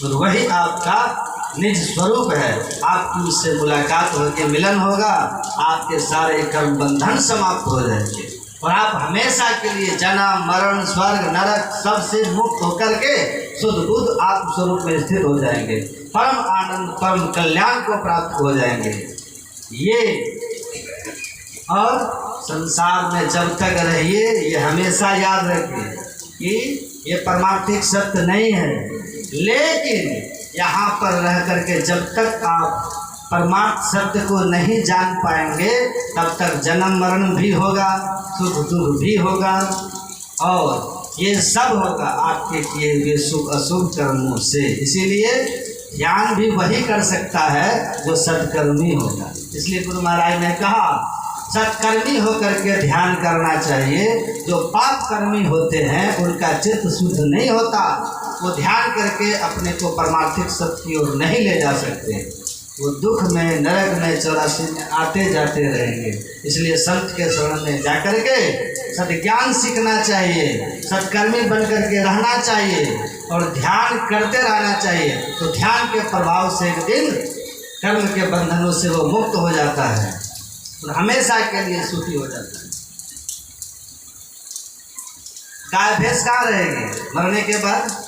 A: और वही आपका निज स्वरूप है। आपकी उससे मुलाकात होकर मिलन होगा, आपके सारे कर्म बंधन समाप्त हो जाएंगे और आप हमेशा के लिए जन्म मरण स्वर्ग नरक सबसे मुक्त होकर के शुद्ध बुद्ध आत्म स्वरूप में स्थित हो जाएंगे, परम आनंद परम कल्याण को प्राप्त हो जाएंगे। ये और संसार में जब तक रहिए ये हमेशा याद रखिए कि ये परमार्थिक सत्य नहीं है, लेकिन यहाँ पर रह करके जब तक आप परमार्थ सत्य को नहीं जान पाएंगे तब तक जन्म मरण भी होगा, सुख दुख भी होगा और ये सब होगा आपके किए हुए शुभ अशुभ कर्मों से। इसीलिए ध्यान भी वही कर सकता है जो सत्कर्मी होगा। इसलिए गुरु महाराज ने कहा सत्कर्मी होकर के ध्यान करना चाहिए, जो पाप कर्मी होते हैं उनका चित्त शुद्ध नहीं होता, वो ध्यान करके अपने को परमार्थिक सत्य की ओर नहीं ले जा सकते, वो दुख में नरक में 84 में आते जाते रहेंगे। इसलिए संत के शरण में जाकर के सत्ज्ञान सीखना चाहिए, सत्कर्मी बन करके रहना चाहिए और ध्यान करते रहना चाहिए। तो ध्यान के प्रभाव से एक दिन कर्म के बंधनों से वो मुक्त हो जाता है और हमेशा के लिए सुखी हो जाता है। गाय भैंस कहाँ रहेगी मरने के बाद?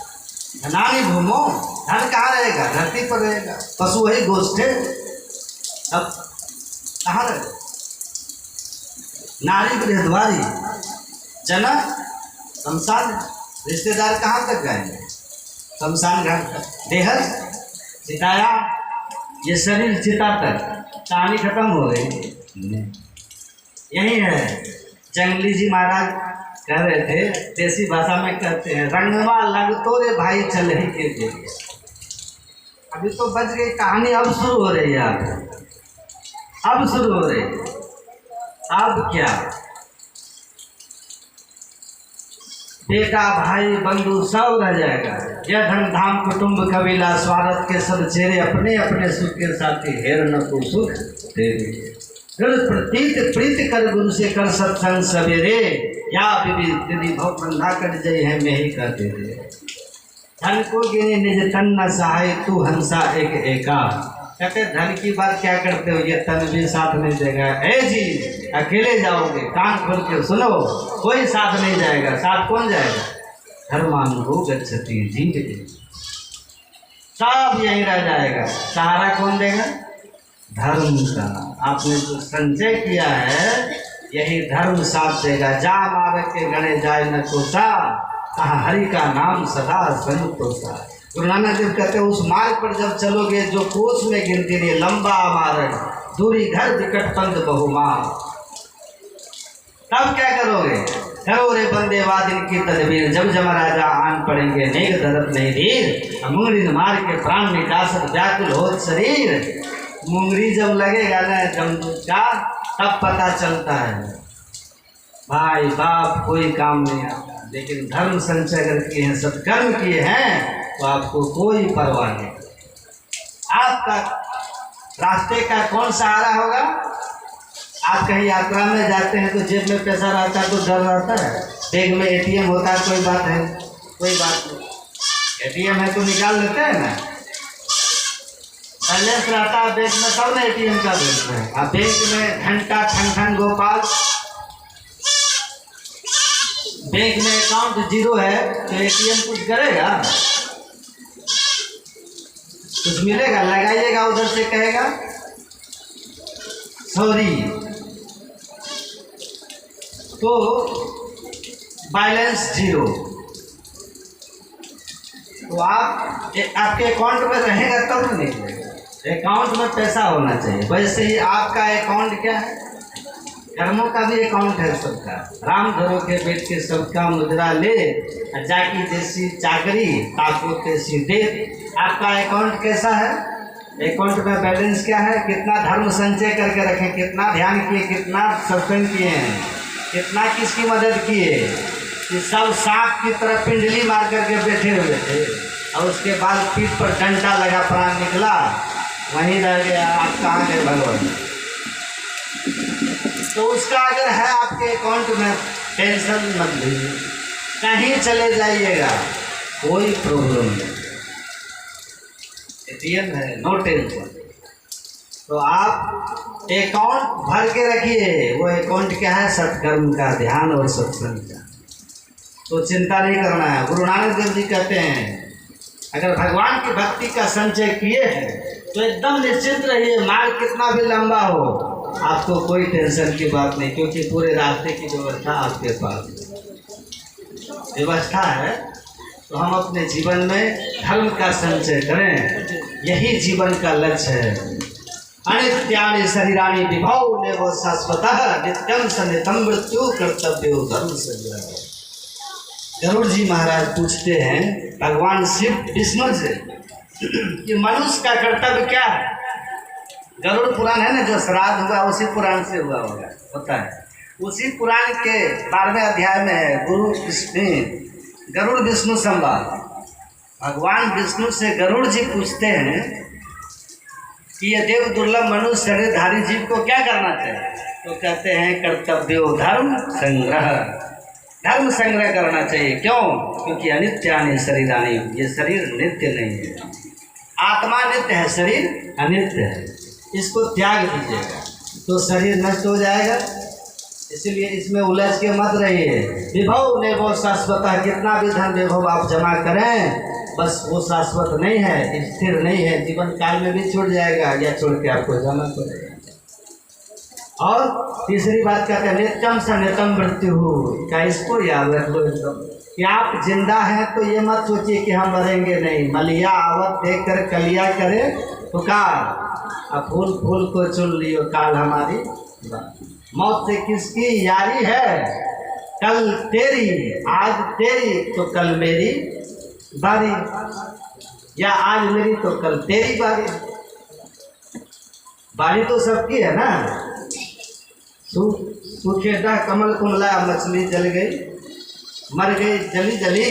A: धनानी भूमो, धन कहाँ रहेगा? धरती पर रहेगा। पशु वही गोष्ठ है, अब कहाँ रहेगा? नारी गृहद्वारी, जनक शमशान, रिश्तेदार कहाँ तक जाएंगे? शमशान घाट तक। देहज चिताया, ये शरीर चिता तक, कहानी खत्म हो गई। यही है जंगली जी महाराज कह रहे थे, देसी भाषा में कहते हैं रंगवा लग तो रे भाई चल ही के लिए। अभी तो बच गई कहानी, अब शुरू हो रही है। अब शुरू हो रही है। अब क्या? बेटा भाई बंधु सब रह जाएगा। यह धन धाम कुटुंब कबीला स्वार्थ के सब चेहरे अपने अपने सुख के साथी हेर न को सुख तेरे प्रतीत प्रीत कर गुरु से कर सत्संग सवेरे या विधि भव बंधा कर जय है मैं ही कहते थे। धन को गिने निज तन न सहाय तू हंसा एक एका। कहते धन की बात क्या करते हो, ये तन भी साथ नहीं देगा। ए जी अकेले जाओगे, कान खोल के सुनो, कोई साथ नहीं जाएगा। साथ कौन जाएगा? धर्मानुगो गच्छति जी, सब यही रह जाएगा। सहारा कौन देगा? धर्म का। आपने जो संचय किया है यही धर्म साथ देगा। जा मार्ग के गणे जाए न कोसा, कहाँ हरि का नाम सदा संतोषा। गुरु नानक देव कहते हैं उस मार्ग पर जब चलोगे जो कोस में गिनती रही, लंबा मार्ग दूरी घर विकट पंथ बहुमार, तब क्या करोगे? करो रे बंदे वादिन की तदबीर, जब जमराजा आन पड़ेंगे नेक दरत नहीं धीर। मुंगरी मार के प्राण निकासत व्याकुल हो शरीर। मुंगरी जब लगेगा ना जमदूत का, तब पता चलता है भाई बाप कोई काम नहीं आता। लेकिन धर्म संचय अगर किए हैं, सत्कर्म किए हैं, तो आपको कोई परवाह नहीं। आपका रास्ते का कौन सहारा होगा? आप कहीं यात्रा में जाते हैं तो जेब में पैसा रहता है तो डर रहता है, बैग में एटीएम होता है, कोई बात है? कोई बात नहीं। एटीएम है तो निकाल लेते हैं ना, बैलेंस रहता है बैंक में, तब ना एटीएम का बैंक है। अब बैंक में घंटा ठन ठन गोपाल, बैंक में अकाउंट जीरो है तो एटीएम कुछ करेगा? कुछ मिलेगा? लगाइएगा उधर से कहेगा सॉरी, तो बैलेंस जीरो। तो आपके अकाउंट में रहेगा तब नहीं रहेगा। अकाउंट में पैसा होना चाहिए। वैसे ही आपका अकाउंट क्या है? कर्मों का भी अकाउंट है सबका। राम घरों के बेट के सबका मुद्रा ले, जाकी जैसी चाकरी ताको तैसी दे। आपका अकाउंट कैसा है? अकाउंट में बैलेंस क्या है, कितना धर्म संचय करके रखें, कितना ध्यान किए, कितना सत्संग किए हैं, कितना किसकी मदद किए। कि सब सांप की तरह पिंडली मार करके बैठे हुए थे और उसके बाद पीठ पर डंडा लगा, प्राण निकला, वहीं रह गया। आप कहाँ गए भगवान? तो उसका अगर है आपके अकाउंट में, टेंशन मत लीजिए, कहीं चले जाइएगा कोई प्रॉब्लम नहीं, एटीएम है, नो टेंशन। तो आप अकाउंट भर के रखिए। वो अकाउंट क्या है? सत्कर्म का, ध्यान और सत्संग का। तो चिंता नहीं करना है। गुरु नानक देव जी कहते हैं अगर भगवान की भक्ति का संचय किए हैं तो एकदम निश्चिंत रहिए, मार्ग कितना भी लंबा हो, आपको कोई टेंशन की बात नहीं, क्योंकि पूरे रास्ते की व्यवस्था आपके पास व्यवस्था है। तो हम अपने जीवन में धर्म का संचय करें, यही जीवन का लक्ष्य है। अनित्यानि शरीराणि विभौ नेवो शाश्वतः नित्यं स नित्यं मृत्यु कर्तव्यो धर्म संग्रह। गरुड़ जी महाराज पूछते हैं भगवान शिव विष्णु से कि मनुष्य का कर्तव्य क्या है। गरुड़ पुराण है ना, जो श्राद्ध हुआ उसी पुराण से हुआ होता है। उसी पुराण के 12वें अध्याय में है गरुड़ विष्णु संवाद। भगवान विष्णु से गरुड़ जी पूछते हैं कि ये देव दुर्लभ मनुष्य शरीरधारी जीव को क्या करना चाहिए। तो कहते हैं कर्तव्यो धर्म संग्रह, धर्म संग्रह करना चाहिए। क्यों? क्योंकि अनित्यानि शरीरानि, ये शरीर नित्य नहीं है। आत्मा नित्य है, शरीर अनित्य है। इसको त्याग दीजिएगा तो शरीर नष्ट हो जाएगा। इसलिए इसमें उलझ के मत रहिए। विभव ने वो शाश्वत है, कितना भी धन विभव आप जमा करें, बस वो शाश्वत नहीं है, स्थिर नहीं है, जीवन काल में भी छूट जाएगा या छोड़ के आपको जाना पड़ेगा। और तीसरी बात कहते हैं नित्यम स नित्यम मृत्यु का, इसको याद रख लो एकदम कि आप जिंदा हैं तो ये मत सोचिए कि हम मरेंगे नहीं। मलिया आवत देख कर कलिया करे पुकार, अब फूल फूल को चुन लियो काल हमारी बात। मौत से किसकी यारी है? कल तेरी, आज तेरी तो कल मेरी बारी, या आज मेरी तो कल तेरी बारी। बारी तो सबकी है ना। सूखे डा कमल कुमला, मछली जल गई मर गई जली जली,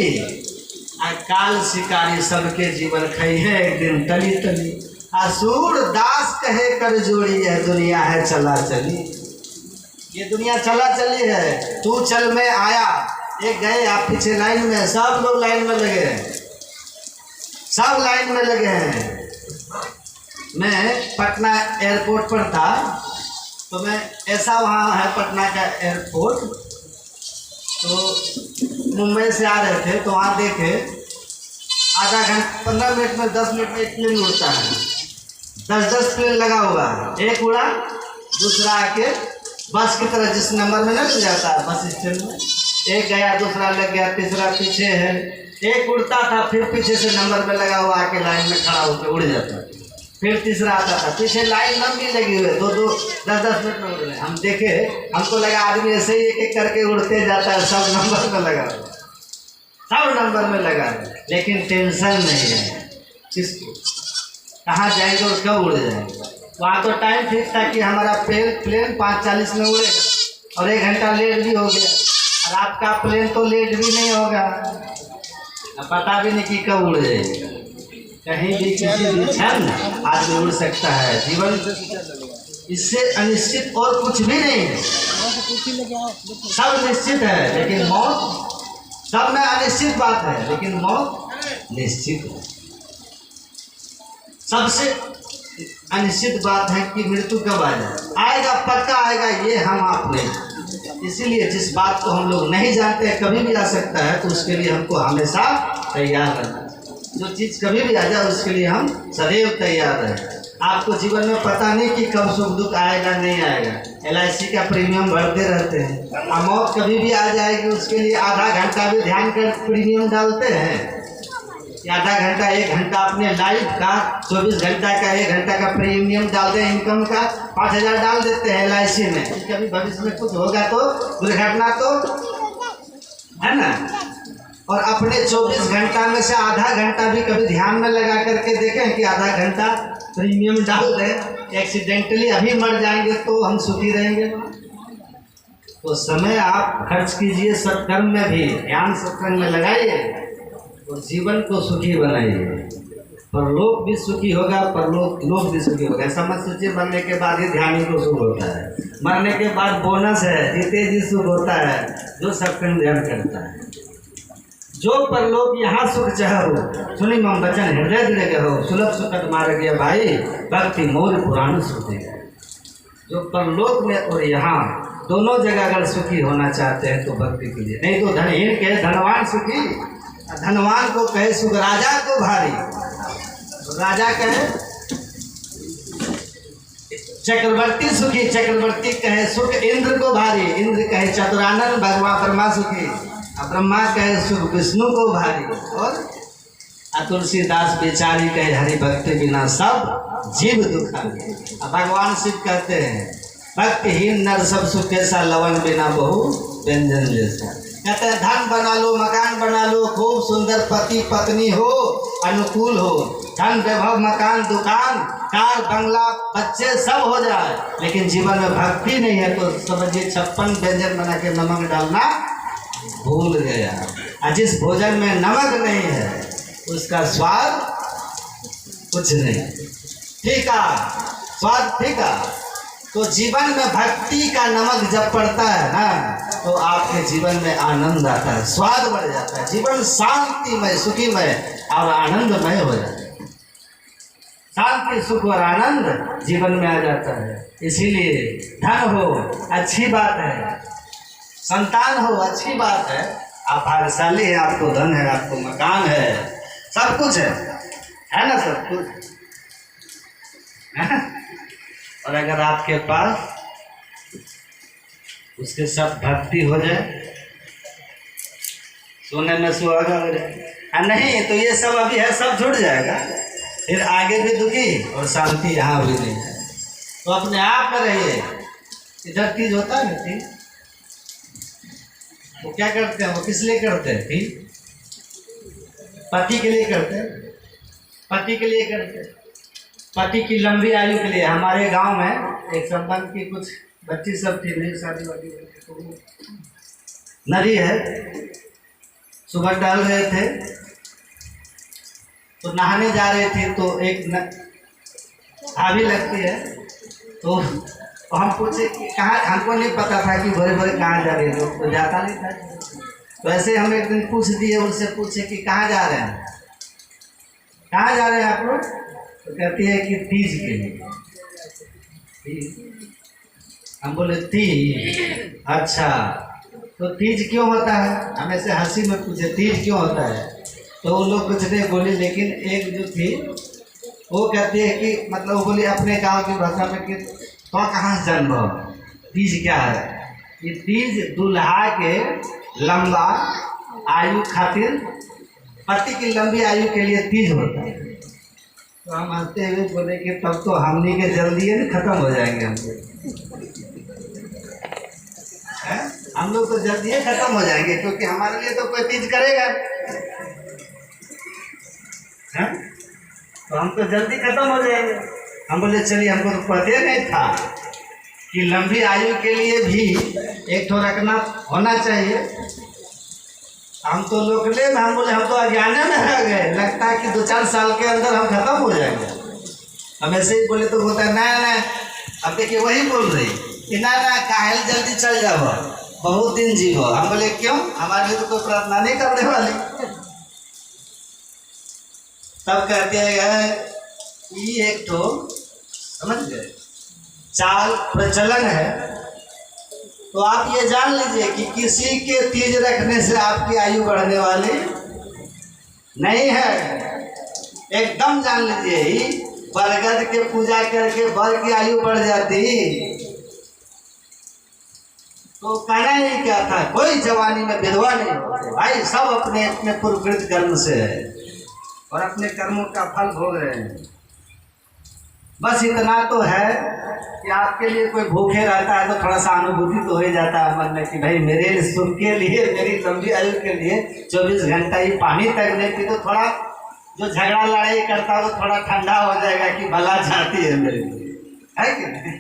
A: काल शिकारी सबके जीवन खई है एक दिन तली तली। असुर दास कहे कर जोड़ी, यह दुनिया है चला चली, ये दुनिया चला चली है। तू चल मैं आया, एक गए आप पीछे लाइन में, सब लोग लाइन में लगे हैं, सब लाइन में लगे हैं। मैं पटना एयरपोर्ट पर था, तो मैं ऐसा, वहाँ है पटना का एयरपोर्ट, तो मुंबई से आ रहे थे तो वहाँ देखे आधा घंटा 15 मिनट में 10 मिनट में एक प्लेन उड़ता है, 10-10 प्लेन लगा हुआ है। एक उड़ा, दूसरा आके बस की तरह जिस नंबर में लग जाता है बस स्टैंड में, एक गया, दूसरा लग गया, तीसरा पीछे है। एक उड़ता था, फिर पीछे से नंबर में लगा हुआ आके लाइन में खड़ा होकर उड़ जाता, फिर तीसरा आता था। पीछे लाइन लंबी लगी हुई है, 10-10 मिनट में उड़ रहे। हम देखे, हमको लगा आदमी ऐसे ही एक एक करके उड़ते जाता है, सब नंबर में लगा हुआ, सब नंबर में लगा है, लेकिन टेंशन नहीं है किसको, कहाँ जाएंगे और कब उड़ जाएंगे। वहाँ तो टाइम फिक्स था कि हमारा प्लेन 5:40 में उड़ेगा और 1 घंटा लेट भी हो गया, और आपका प्लेन तो लेट भी नहीं होगा, पता भी नहीं कि कब उड़ जाएगा। कहीं भी किसी भी क्षण आदमी उड़ सकता है। जीवन इससे अनिश्चित और कुछ भी नहीं है, सब निश्चित है, लेकिन मौत, सब में अनिश्चित बात है लेकिन मौत निश्चित है। सबसे अनिश्चित बात है कि मृत्यु कब आएगा, पक्का आएगा, ये हम आप नहीं। इसीलिए जिस बात को हम लोग नहीं जानते कभी भी आ सकता है, तो उसके लिए हमको हमेशा तैयार रहना। जो चीज़ कभी भी आ जाए उसके लिए हम सदैव तैयार रहें। आपको जीवन में पता नहीं कि कब सुख दुख आएगा नहीं आएगा, LIC का प्रीमियम भरते रहते हैं, और मौत कभी भी आ जाएगी, उसके लिए आधा घंटा भी ध्यान कर प्रीमियम डालते हैं। आधा घंटा 1 घंटा अपने लाइफ का, 24 घंटा का 1 घंटा का प्रीमियम डालते हैं, इनकम का 5000 डाल देते हैं LIC में। कभी भविष्य में कुछ होगा तो, दुर्घटना तो है ना। और अपने 24 घंटा में से आधा घंटा भी कभी ध्यान में लगा करके देखें कि आधा घंटा प्रीमियम डाल दें, एक्सीडेंटली अभी मर जाएंगे तो हम सुखी रहेंगे। तो समय आप खर्च कीजिए सत्कर्म में भी, ध्यान सत्संग में लगाइए और जीवन को सुखी बनाइए। परलोक भी सुखी होगा, परलोक लोक भी सुखी होगा। ऐसा मत सोचिए मरने के बाद ही ध्यान को सुख होता है। मरने के बाद बोनस है, जीते जी सुख होता है जो सत्संग ध्यान करता है। जो परलोक यहाँ सुख चाहो, सुनी मम बचन हृदय दिले हो, सुलभ सुखत मार गया भाई, भक्ति मोर पुराण सुखे। जो परलोक में और यहाँ दोनों जगह अगर सुखी होना चाहते हैं तो भक्ति के लिए, नहीं तो धनहीन के धनवान सुखी, धनवान को कहे सुख राजा को भारी, राजा कहे चक्रवर्ती सुखी, चक्रवर्ती कहे सुख इंद्र को भारी, इंद्र कहे चतुरानन भगवान ब्रह्मा सुखी, ब्रह्मा कहे सुख विष्णु को भारी, और तुलसीदास बेचारी कहे हरि भक्ति बिना सब जीव दुखारी। अब भगवान शिव कहते हैं भक्तिहीन नर सब सुख कैसा, लवन बिना बहु व्यंजन जैसा। कहते हैं धन बना लो, मकान बना लो, खूब सुंदर पति पत्नी हो, अनुकूल हो, धन वैभव मकान दुकान कार बंगला बच्चे सब हो जाए, लेकिन जीवन में भक्ति नहीं है तो समझिए 56 व्यंजन बना के नमक डालना भूल गया। और जिस भोजन में नमक नहीं है उसका स्वाद कुछ नहीं, फीका स्वाद फीका। तो जीवन में भक्ति का नमक जब पड़ता है ना तो आपके जीवन में आनंद आता है, स्वाद बढ़ जाता है, जीवन शांतिमय सुखीमय और आनंदमय हो जाता है। शांति सुख और आनंद जीवन में आ जाता है। इसीलिए धन हो अच्छी बात है, संतान हो अच्छी बात है, आप भाग्यशाली हैं, आपको धन है, आपको मकान है, सब कुछ है ना, सब कुछ है? और अगर आपके पास उसके साथ भक्ति हो जाए, सोने में सुहागा हो जाए, नहीं तो ये सब अभी है सब छूट जाएगा, फिर आगे भी दुखी और शांति यहाँ भी नहीं है। तो अपने आप में रहिए। इधर तीज होता है ना, तीज वो क्या करते हैं, वो किस लिए करते हैं? तीज पति के लिए करते हैं, पति के लिए करते हैं, पति की लंबी आयु के लिए। हमारे गांव में एक संबंध की कुछ बच्ची सब थी, नहीं शादी वादी, नदी है, सुबह टहल रहे थे तो नहाने जा रहे थे, तो एक भाभी लगती है, तो हम पूछे कि कहाँ, हमको नहीं पता था कि भरे भरे कहाँ जा रहे हो, तो जाता नहीं था। तो ऐसे हम एक दिन पूछ दिए, उनसे पूछे कि कहाँ जा रहे हैं, कहाँ जा रहे हैं आप लोग? तो कहती है कि तीज के लिए। हम बोले तीज, अच्छा तो तीज क्यों होता है? हम ऐसे हंसी में पूछे तीज क्यों होता है, तो वो लोग कुछ नहीं बोले, लेकिन एक जो थी वो कहती है कि मतलब वो बोली अपने गांव की भाषा में कि तो कहाँ से जन्म हो, तीज क्या है? ये तीज दुल्हा के लंबा आयु खातिर, पति की लंबी आयु के लिए तीज होता है। तो हम हंसते हुए बोले कि तब तो हमनी के जल्दी है खत्म हो जाएंगे, हम लोग तो जल्दी ही खत्म हो जाएंगे, क्योंकि हमारे लिए तो कोई तीज करेगा, है? तो हम तो जल्दी खत्म हो जाएंगे। हम बोले चलिए, हमको तो पता नहीं था कि लंबी आयु के लिए भी एक ठो रखना होना चाहिए। हम तो लोग ले, हम बोले हम तो अज्ञाने में रह गए, लगता है कि 2-4 साल के अंदर हम खत्म हो जाएंगे। हम ऐसे ही बोले तो बोलता है ना, अब देखिए वही बोल रही कि ना काहे जल्दी चल जाओ, बहुत दिन जीवो। हम बोले क्यों, हमारे लिए तो कोई प्रार्थना नहीं करने वाली। तब कहते हैं ये एक तो समझ गए चाल प्रचलन है। तो आप ये जान लीजिए कि किसी के तीज रखने से आपकी आयु बढ़ने वाली नहीं है, एकदम जान लीजिए। ही बरगद के पूजा करके बर की आयु बढ़ जाती तो कहना ही क्या था, कोई जवानी में विधवा नहीं होते भाई, सब अपने अपने पूर्वकृत कर्म से है और अपने कर्मों का फल भोग रहे हैं। बस इतना तो है कि आपके लिए कोई भूखे रहता है तो थोड़ा सा अनुभूति तो हो ही जाता है मन में कि भाई मेरे सुख के लिए, मेरी लंबी आयु के लिए 24 घंटा ही पानी तक नहीं पी तो थोड़ा जो झगड़ा लड़ाई करता है वो थोड़ा ठंडा हो जाएगा कि भला चाहती है मेरे लिए, है कि नहीं?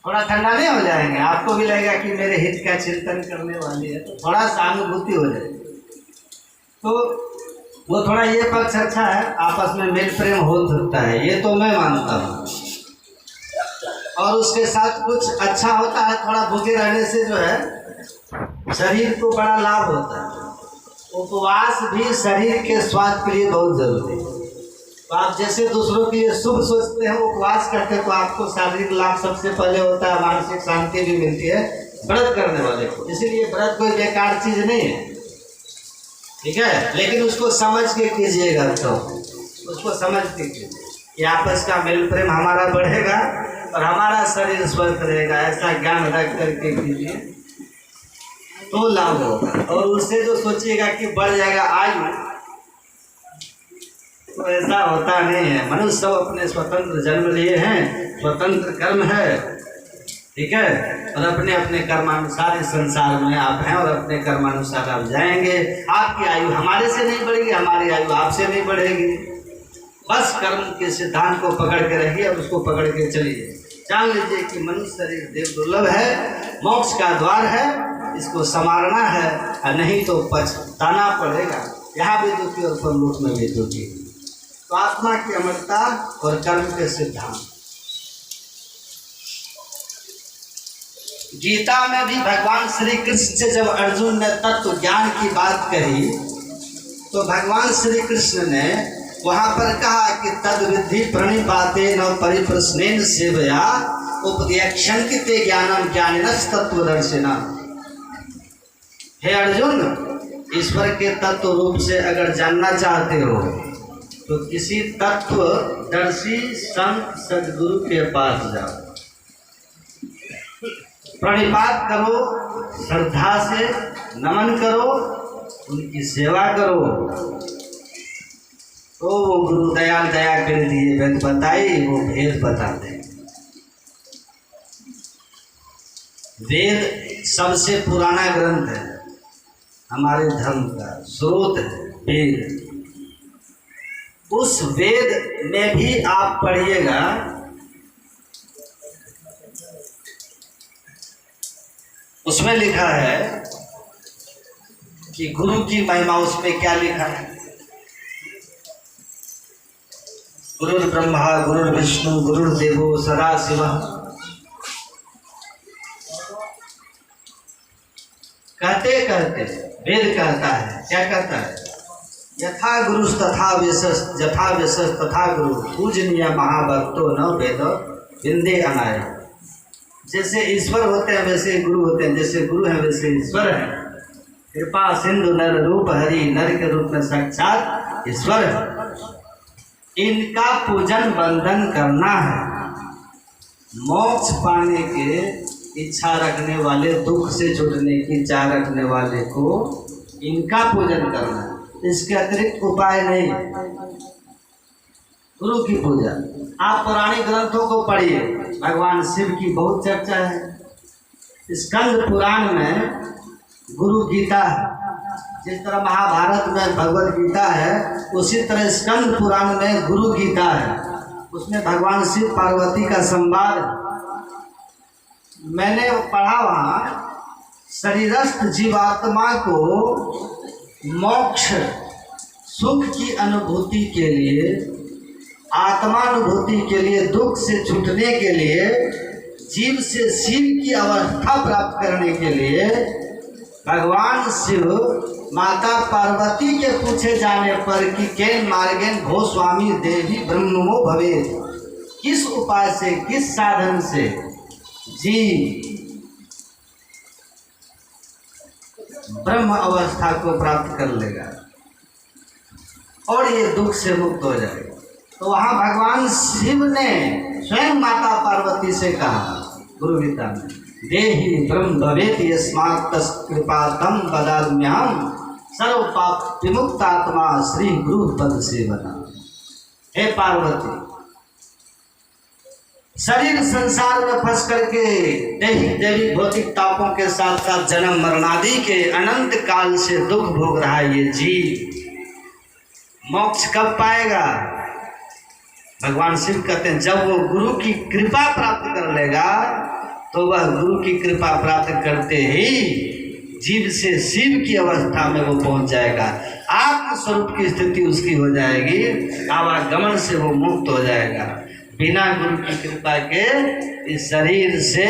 A: थोड़ा ठंडा नहीं हो जाएंगे, आपको भी लगेगा कि मेरे हित का चिंतन करने वाली है, तो थोड़ा सहानुभूति हो जाएगी। तो वो थोड़ा ये पक्ष अच्छा है, आपस में मेल प्रेम हो सकता है, ये तो मैं मानता हूँ। और उसके साथ कुछ अच्छा होता है, थोड़ा भूखे रहने से जो है शरीर को बड़ा लाभ होता है। उपवास भी शरीर के स्वास्थ्य के लिए बहुत जरूरी है। तो आप जैसे दूसरों के लिए शुभ सोचते हैं, उपवास करते हैं, तो आपको शारीरिक लाभ सबसे पहले होता है, मानसिक शांति भी मिलती है व्रत करने वाले को। इसीलिए व्रत कोई बेकार चीज नहीं है, ठीक है, लेकिन उसको समझ के कीजिएगा। तो उसको समझ के कीजिए कि आपस का मेल प्रेम हमारा बढ़ेगा और हमारा शरीर स्वस्थ रहेगा, ऐसा ज्ञान रख करके कीजिए तो लाभ होगा। और उससे जो सोचिएगा कि बढ़ जाएगा आयु, तो ऐसा होता नहीं है। मनुष्य सब अपने स्वतंत्र जन्म लिए हैं, स्वतंत्र कर्म है, ठीक है, और अपने अपने कर्मानुसार इस संसार में आप हैं और अपने कर्मानुसार आप जाएंगे। आपकी आयु हमारे से नहीं बढ़ेगी, हमारी आयु आपसे नहीं बढ़ेगी। बस कर्म के सिद्धांत को पकड़ के रहिए और उसको पकड़ के चलिए। जान लीजिए कि मनुष्य शरीर देव दुर्लभ है, मोक्ष का द्वार है, इसको संवारना है, और नहीं तो पछताना पड़ेगा, यहाँ भी दुखी और परलोक में भी दुखी। तो आत्मा की अमरता और कर्म के सिद्धांत। गीता में भी भगवान श्री कृष्ण से जब अर्जुन ने तत्व ज्ञान की बात कही, तो भगवान श्री कृष्ण ने वहां पर कहा कि तद विधि प्रणिपाते न परिप्रश्नेन सेवया उपदेक्षन्ति ज्ञानम ज्ञानिनस् तत्वदर्शिना। हे अर्जुन, ईश्वर के तत्व रूप से अगर जानना चाहते हो तो किसी तत्वदर्शी संत सदगुरु के पास जाओ, प्रणिपात करो, श्रद्धा से नमन करो, उनकी सेवा करो, तो वो गुरु दयाल दया कर दिए वेद बताई, वो भेद बताते हैं। वेद सबसे पुराना ग्रंथ है, हमारे धर्म का स्रोत है वेद। उस वेद में भी आप पढ़िएगा, उसमें लिखा है कि गुरु की महिमा, उसमें क्या लिखा है? गुरुर् ब्रह्मा गुरुर्विष्णु गुरुर्देवो सदा शिवः। कहते कहते वेद कहता है, क्या कहता है? यथा गुरु तथा व्यस तथा गुरु पूजनीय महाभक्तो न वेद विंदे अनाय। जैसे ईश्वर होते हैं वैसे गुरु होते हैं, जैसे गुरु हैं वैसे ईश्वर हैं। कृपा सिंधु नर रूप हरि, नर के रूप में साक्षात ईश्वर है। इनका पूजन बंधन करना है। मोक्ष पाने के इच्छा रखने वाले, दुख से छूटने की चाह रखने वाले को इनका पूजन करना है, इसके अतिरिक्त उपाय नहीं। गुरु की पूजा, आप पुराने ग्रंथों को पढ़िए, भगवान शिव की बहुत चर्चा है। स्कंद पुराण में गुरु गीता है, जिस तरह महाभारत में भगवत गीता है, उसी तरह स्कंद पुराण में गुरु गीता है। उसमें भगवान शिव पार्वती का संवाद मैंने पढ़ा। वहाँ शरीरस्थ जीवात्मा को मोक्ष सुख की अनुभूति के लिए, आत्मानुभूति के लिए, दुख से छूटने के लिए, जीव से शिव की अवस्था प्राप्त करने के लिए भगवान शिव माता पार्वती के पूछे जाने पर कि केन मार्गेन भो स्वामी देवी ब्रह्मो भवे, किस उपाय से, किस साधन से जीव ब्रह्म अवस्था को प्राप्त कर लेगा और ये दुख से मुक्त हो जाएगा। तो वहाँ भगवान शिव ने स्वयं माता पार्वती से कहा गुरु गीता में, देहि ब्रह्म भवेत यस्मात् कृपातम बदाम्यहम् सर्व पाप विमुक्तात्मा श्री गुरु पद सेवना। हे पार्वती, शरीर संसार में फंस करके दैहिक भौतिक तापों के साथ साथ जन्म मरणादि के अनंत काल से दुख भोग रहा है ये जीव। मोक्ष कब पाएगा? भगवान शिव कहते हैं जब वो गुरु की कृपा प्राप्त कर लेगा तो वह गुरु की कृपा प्राप्त करते ही जीव से शिव की अवस्था में वो पहुंच जाएगा। आत्म स्वरूप की स्थिति उसकी हो जाएगी, आवागमन से वो मुक्त हो जाएगा। बिना गुरु की कृपा के इस शरीर से,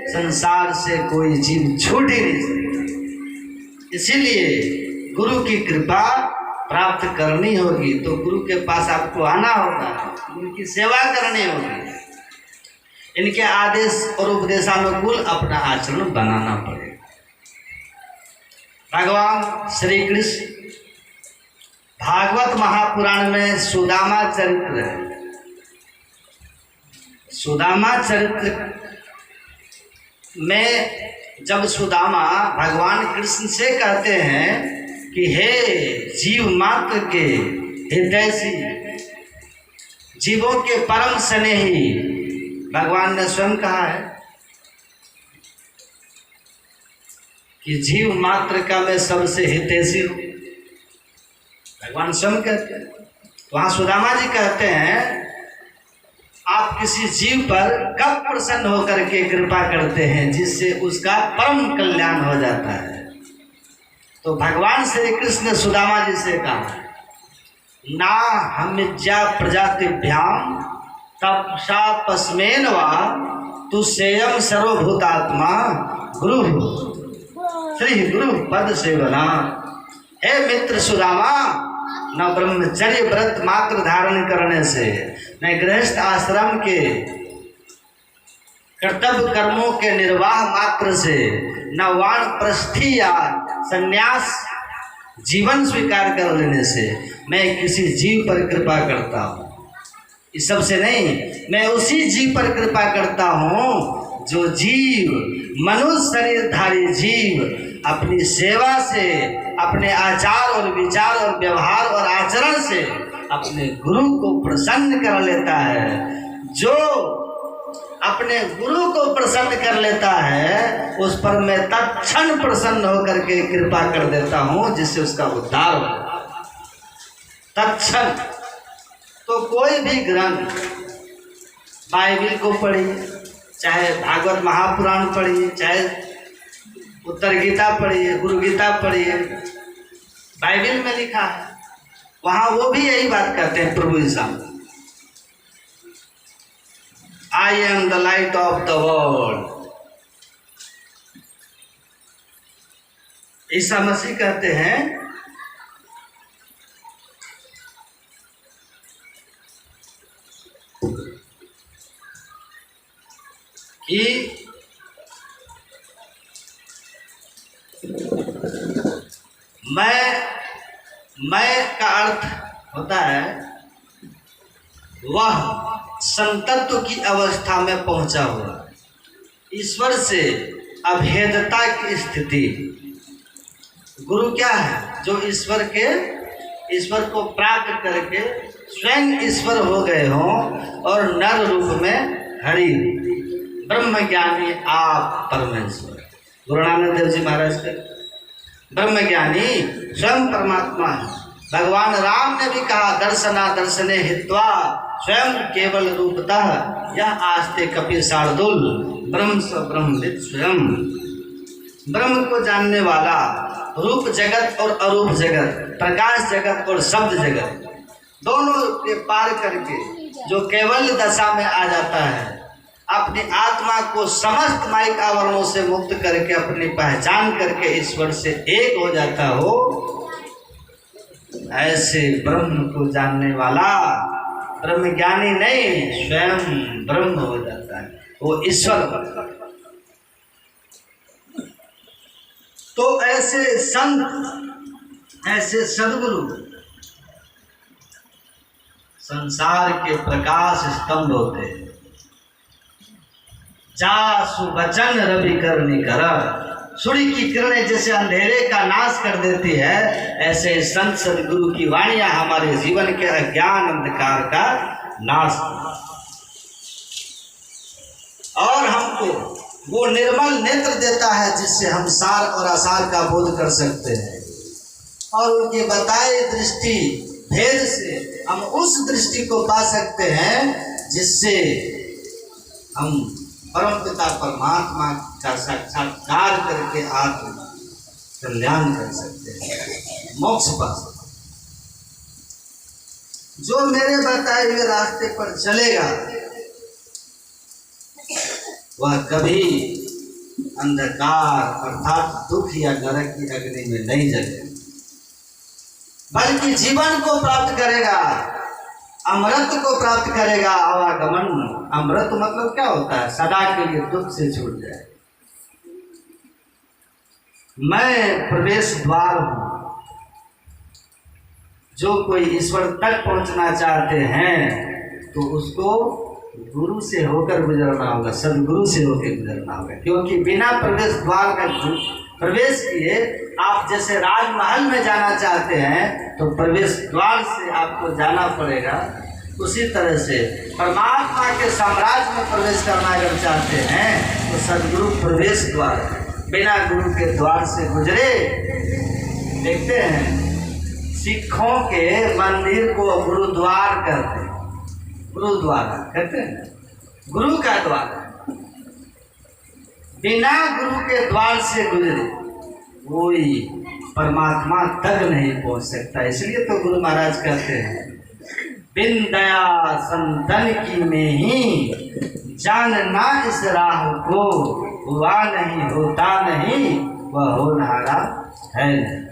A: संसार से कोई जीव छूट ही नहीं सकता। इसीलिए गुरु की कृपा प्राप्त करनी होगी तो गुरु के पास आपको आना होगा, उनकी सेवा करनी होगी, इनके आदेश और उपदेशानुकूल अपना आचरण बनाना पड़ेगा। भगवान श्री कृष्ण भागवत महापुराण में सुदामा चरित्र है। सुदामा चरित्र में जब सुदामा भगवान कृष्ण से कहते हैं कि हे जीव मात्र के हितैषी, जीवों के परम स्नेही, भगवान ने स्वयं कहा है कि जीव मात्र का मैं सबसे हितैषी हूँ। भगवान स्वयं कहते हैं। वहाँ सुदामा जी कहते हैं आप किसी जीव पर कब प्रसन्न होकर के कृपा करते हैं जिससे उसका परम कल्याण हो जाता है। तो भगवान श्री कृष्ण ने सुदामा जी से कहा ना हमिज्या प्रजातिभ्याम तपसा पस्मेन वा तु सेयम सर्वभूतात्मा गुरु श्री गुरु पद सेवना। हे मित्र सुदामा, न ब्रह्मचर्य व्रत मात्र धारण करने से, न गृहस्थ आश्रम के कर्तव्य कर्मों के निर्वाह मात्र से, न वानप्रस्थी या संन्यास जीवन स्वीकार कर लेने से मैं किसी जीव पर कृपा करता हूँ। इस सब से नहीं, मैं उसी जीव पर कृपा करता हूँ जो जीव, मनुष्य शरीरधारी जीव अपनी सेवा से, अपने आचार और विचार और व्यवहार और आचरण से अपने गुरु को प्रसन्न कर लेता है। जो अपने गुरु को प्रसन्न कर लेता है उस पर मैं तत्क्षण प्रसन्न होकर के कृपा कर देता हूँ जिससे उसका उद्धार हो तत्क्षण। तो कोई भी ग्रंथ, बाइबिल को पढ़िए, चाहे भागवत महापुराण पढ़िए, चाहे उत्तर गीता पढ़िए, गुरु गीता पढ़िए, बाइबिल में लिखा है, वहाँ वो भी यही बात कहते हैं प्रभु ईसा, I am the light of the world। Isa Masih कहते हैं कि मैं का अर्थ होता है वह संतत्व की अवस्था में पहुंचा हुआ, ईश्वर से अभेदता की स्थिति। गुरु क्या है? जो ईश्वर को प्राप्त करके स्वयं ईश्वर हो गए हों और नर रूप में हरि, ब्रह्म ज्ञानी आप परमेश्वर। गुरु नानक देव जी महाराज के ब्रह्म ज्ञानी स्वयं परमात्मा है। भगवान राम ने भी कहा दर्शना दर्शने हित्वा स्वयं केवल रूपतः यह आस्ते कपि शार्दुल ब्रह्म स ब्रह्मविद स्वयं। ब्रह्म को जानने वाला रूप जगत और अरूप जगत, प्रकाश जगत और शब्द जगत दोनों के पार करके जो केवल दशा में आ जाता है, अपनी आत्मा को समस्त माइक आवरणों से मुक्त करके अपनी पहचान करके ईश्वर से एक हो जाता हो, ऐसे ब्रह्म को जानने वाला ब्रह्म ज्ञानी नहीं, स्वयं ब्रह्म हो जाता है, वो ईश्वर होता है। तो ऐसे संत, ऐसे सद्गुरु संसार के प्रकाश स्तंभ होते हैं। जा सुबचन रवि करनी कर, सूर्य की किरणें जैसे अंधेरे का नाश कर देती है, ऐसे संत सद्गुरु की वाणियां हमारे जीवन के अज्ञान अंधकार का नाश और हमको वो निर्मल नेत्र देता है जिससे हम सार और असार का बोध कर सकते हैं और उनकी बताई दृष्टि भेद से हम उस दृष्टि को पा सकते हैं जिससे हम परमपिता परमात्मा का साक्षात्कार करके आत्म कल्याण कर सकते हैं, मोक्ष पा सकते हैं। जो मेरे बताए हुए रास्ते पर चलेगा वह कभी अंधकार अर्थात दुख या नरक की अग्नि में नहीं जलेगा, बल्कि जीवन को प्राप्त करेगा, अमृत को प्राप्त करेगा। आवागमन, अमृत मतलब क्या होता है? सदा के लिए दुख से छूट जाए। मैं प्रवेश द्वार हूं। जो कोई ईश्वर तक पहुंचना चाहते हैं तो उसको गुरु से होकर गुजरना होगा, सदगुरु से होकर गुजरना होगा। क्योंकि बिना प्रवेश द्वार का प्रवेश किए आप जैसे राजमहल में जाना चाहते हैं तो प्रवेश द्वार से आपको जाना पड़ेगा। उसी तरह से परमात्मा के साम्राज्य में प्रवेश करना अगर चाहते हैं तो सदगुरु प्रवेश द्वार है। बिना गुरु के द्वार से गुजरे, देखते हैं सिखों के मंदिर को गुरुद्वार कहते हैं, गुरुद्वारा कहते हैं, गुरु का द्वार। बिना गुरु के द्वार से गुजरे कोई परमात्मा तक नहीं पहुंच सकता। इसलिए तो गुरु महाराज कहते हैं, बिन दया संतन की में ही जानना इस राह को, हुआ नहीं होता नहीं वह होनहारा है नहीं।